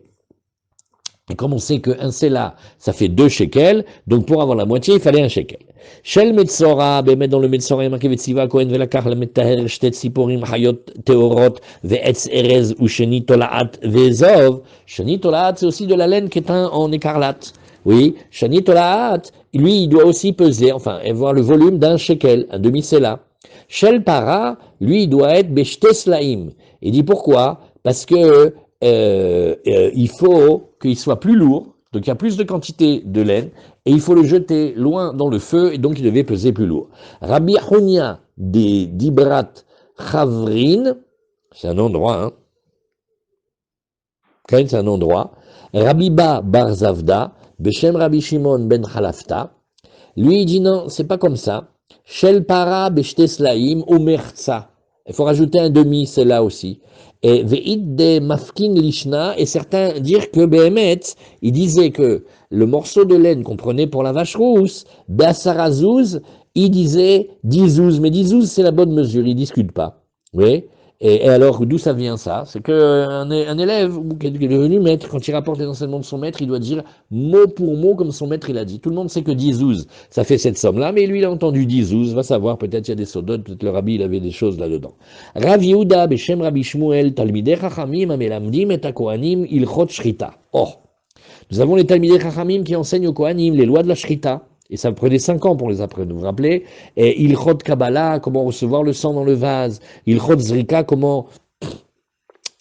Et comme on sait qu'un séla, ça fait 2 shekels, donc pour avoir la moitié, il fallait 1 shekel. Shel Metzora, dans le Metzora, il y a marqué Vetziva, Kohen Velakach, la Metaher, Shtet Siporim, Hayot, Teorot, Ve'etz Erez, ou Sheni Tolaat, Ve'ezov. Sheni Tolaat, c'est aussi de la laine qui est teinte en écarlate. Oui, Shani Tolaat, lui, il doit aussi peser, enfin, avoir le volume d'un shekel, un demi-séla. Shel Para, lui, il doit être Beshteslaim. Il dit pourquoi? Parce que il faut qu'il soit plus lourd, donc il y a plus de quantité de laine, et il faut le jeter loin dans le feu, et donc il devait peser plus lourd. Rabbi Honia des Dibrat Chavrin, c'est un endroit, hein. Quand c'est un endroit. Rabbi Ba Bar Zavda, Beshem Rabbi Shimon ben Chalafta, lui il dit non, c'est pas comme ça. Shel para beshteslaim ou merza. Il faut rajouter un demi, c'est là aussi. Et ve'id de mafkin lishna, et certains dirent que Behemet, il disait que le morceau de laine qu'on prenait pour la vache rousse, Be'asarazouz, il disait 10 zouz, mais 10 zouz c'est la bonne mesure, il discute pas. Oui. Et alors, d'où ça vient ça? C'est qu'un élève ou qui est devenu maître, quand il rapporte les enseignements de son maître, il doit dire mot pour mot comme son maître il a dit. Tout le monde sait que 10 zouz, ça fait cette somme-là, mais lui il a entendu 10 zouz, va savoir, peut-être il y a des sodotes, peut-être le rabbi il avait des choses là-dedans. Rav Yehuda, Beshem Rabbi Shmuel, Talmidei Chachamim, Amelamdim et Kohanim, Ilchot Shrita. Or, nous avons les Talmidei Chachamim qui enseignent aux Kohanim les lois de la Shrita. Et ça prenait 5 ans pour les apprendre, vous vous rappelez? Et Ilchot Kabbalah, comment recevoir le sang dans le vase. Ilchot Zrika, comment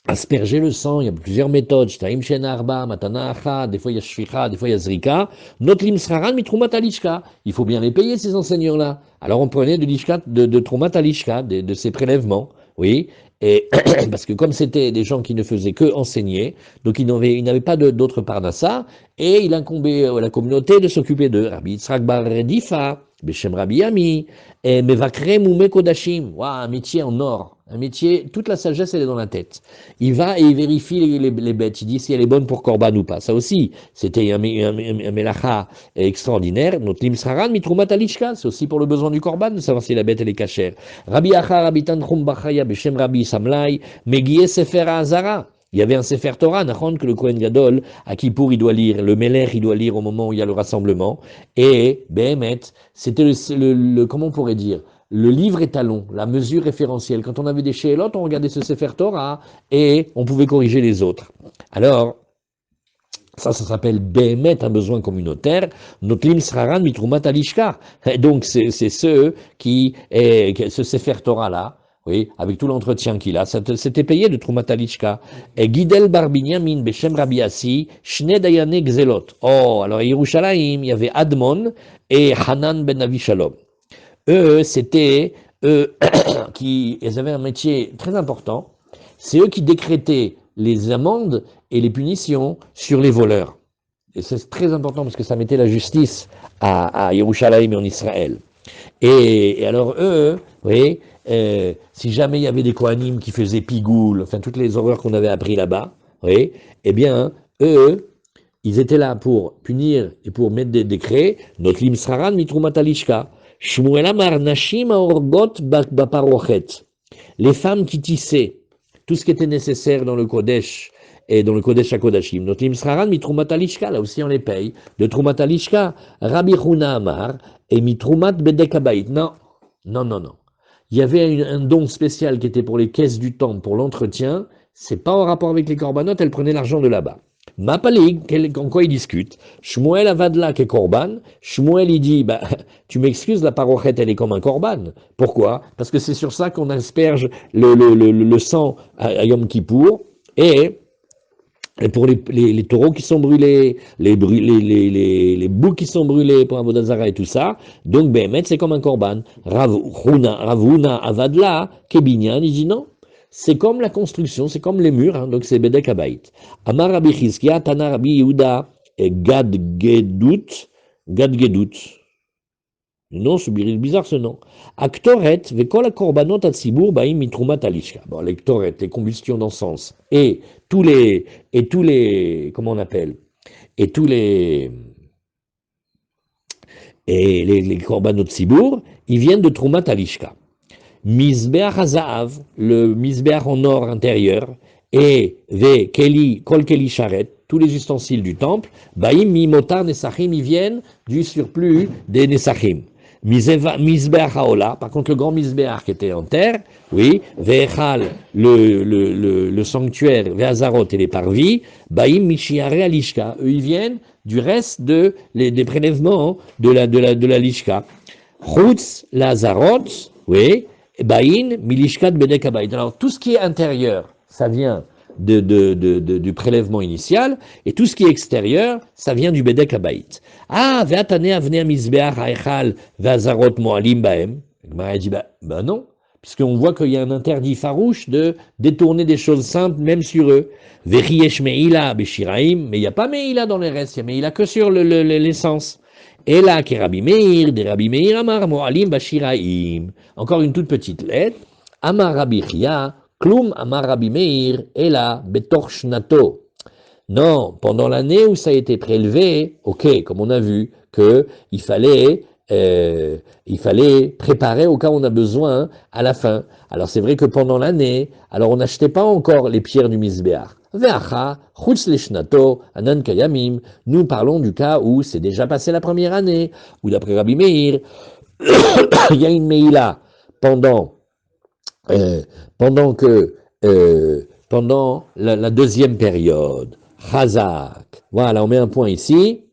asperger le sang. Il y a plusieurs méthodes. Shtaim Shen Arba, Matana Acha, des fois il y a Shficha, des fois il y a Zrika. Notlim Sraran, Mitrumat Alishka. Il faut bien les payer, ces enseignants-là. Alors on prenait de l'ishka, de Trumat Alishka, de ces prélèvements. Oui. Et parce que comme c'était des gens qui ne faisaient que enseigner, donc ils n'avaient pas d'autre parnassa, et il incombait à la communauté de s'occuper d'eux. Rabbi Yitzhak bar Redifa, Beshem Rabbi Ami, et Mevakrem ou Mekodashim, un métier en or, un métier, toute la sagesse elle est dans la tête. Il va et il vérifie les bêtes, il dit si elle est bonne pour Korban ou pas. Ça aussi, c'était un melacha extraordinaire. Notre limsharan mitrumat alishka, c'est aussi pour le besoin du Korban, de savoir si la bête elle est cachère. Rabbi Acha, Rabbi Tanchum Bachaya, Beshem Rabbi Samlai, Megiye Sefer Azara. Il y avait un Sefer Torah, Nachon, que le Kohen Gadol, à Kippour, il doit lire, le Meler, il doit lire au moment où il y a le rassemblement, et Behemet, c'était comment on pourrait dire, le livre étalon, la mesure référentielle. Quand on avait des Sheelot, on regardait ce Sefer Torah, et on pouvait corriger les autres. Alors, ça s'appelle Behemet, un besoin communautaire. Notlim Sraran Mitrumat Alishka. Donc, c'est ceux qui, ce Sefer Torah-là, oui, avec tout l'entretien qu'il a, c'était payé de Trumat Alishka. Et Gidel Bar Binyamin Beshem Rabbi Assi, Shne Dayane Gzelot. Oh, alors à Yerushalayim, il y avait Admon et Hanan ben Avishalom. Eux, c'était eux ils avaient un métier très important. C'est eux qui décrétaient les amendes et les punitions sur les voleurs. Et c'est très important parce que ça mettait la justice à Yerushalayim et en Israël. Et alors eux, oui, si jamais il y avait des Kohanim qui faisaient pigoule, enfin toutes les horreurs qu'on avait appris là-bas, oui, eh bien, eux, ils étaient là pour punir et pour mettre des décrets. Notre limsraran mitrumat alishka. Shmuel amar nashim aorgot baparochet. Les femmes qui tissaient tout ce qui était nécessaire dans le Kodesh et dans le Kodesh HaKodashim. Notre limsraran mitrumat alishka, là aussi on les paye. De trumat alishka, Rabbi Huna amar et mitrumat bedek habayit. Non, non, non, non. Il y avait un don spécial qui était pour les caisses du temple, pour l'entretien. C'est pas en rapport avec les corbanotes, elle prenait l'argent de là-bas. Mapalig, en quoi ils discutent? Shmuel avadla qui est korban. Shmuel il dit, tu m'excuses, la parochette elle est comme un korban. Pourquoi? Parce que c'est sur ça qu'on asperge le sang à Yom Kippour. Et pour les taureaux qui sont brûlés, les boucs qui sont brûlés pour Avodah Zarah et tout ça, donc Behemet c'est comme un korban. Ravuna Avadla, Kebinyan, il dit non, c'est comme la construction, c'est comme les murs, hein, donc c'est Bedek Habayit. Amar Rabbi Chizkia, Tana Rabbi Yehuda, et Gad Gedut. Non, c'est bizarre ce nom. Aktoret, vekol korbanot atzibur baim mitrumat alishka. Bon, les ktoret, les combustions d'encens, et tous les, comment on appelle, et tous les korbanot tzibur, ils viennent de trumat alishka. Mizbeach hazahav, le mizbeach en or intérieur, et ve keli, kol keli sharet, tous les ustensiles du temple, baim mimotar nesachim, ils viennent du surplus des nesachim. Mizbeach haola, par contre le grand mizbeach qui était en terre, oui, ve'echal, le sanctuaire, ve'azarot et les parvis, baim mishiare alishka, eux ils viennent du reste des prélèvements de la lishka. Chutz lazarot, oui, bain milishkat bedek habayit. Alors tout ce qui est intérieur, ça vient du prélèvement initial, et tout ce qui est extérieur, ça vient du Bedek Habayit. Ah, ve'atane avnei mizbeach ha'echal ve'azarot mo'alim bahem. Gemara dit, non, puisqu'on voit qu'il y a un interdit farouche de détourner des choses simples, même sur eux. Ve'chiesh me'ila b'shiraim, mais il n'y a pas me'ila dans les restes, il y a me'ila que sur l'essence. Et là, qui Rabbi Meir, des Rabbi Meir amar mo'alim b'shiraim. Encore une toute petite lettre. Amar Rabbi Chia, Klum amar Rabbi Meir, et là, betor shnato. Non, pendant l'année où ça a été prélevé, ok, comme on a vu, qu'il fallait il fallait préparer au cas où on a besoin à la fin. Alors c'est vrai que pendant l'année, alors on n'achetait pas encore les pierres du Misbéach. Ve'acha, chutz leshnato, anan kayamim. Nous parlons du cas où c'est déjà passé la première année, où d'après Rabbi Meir, il y a une Meïla pendant, euh, pendant que, pendant la deuxième période. Chazak. Voilà, on met un point ici.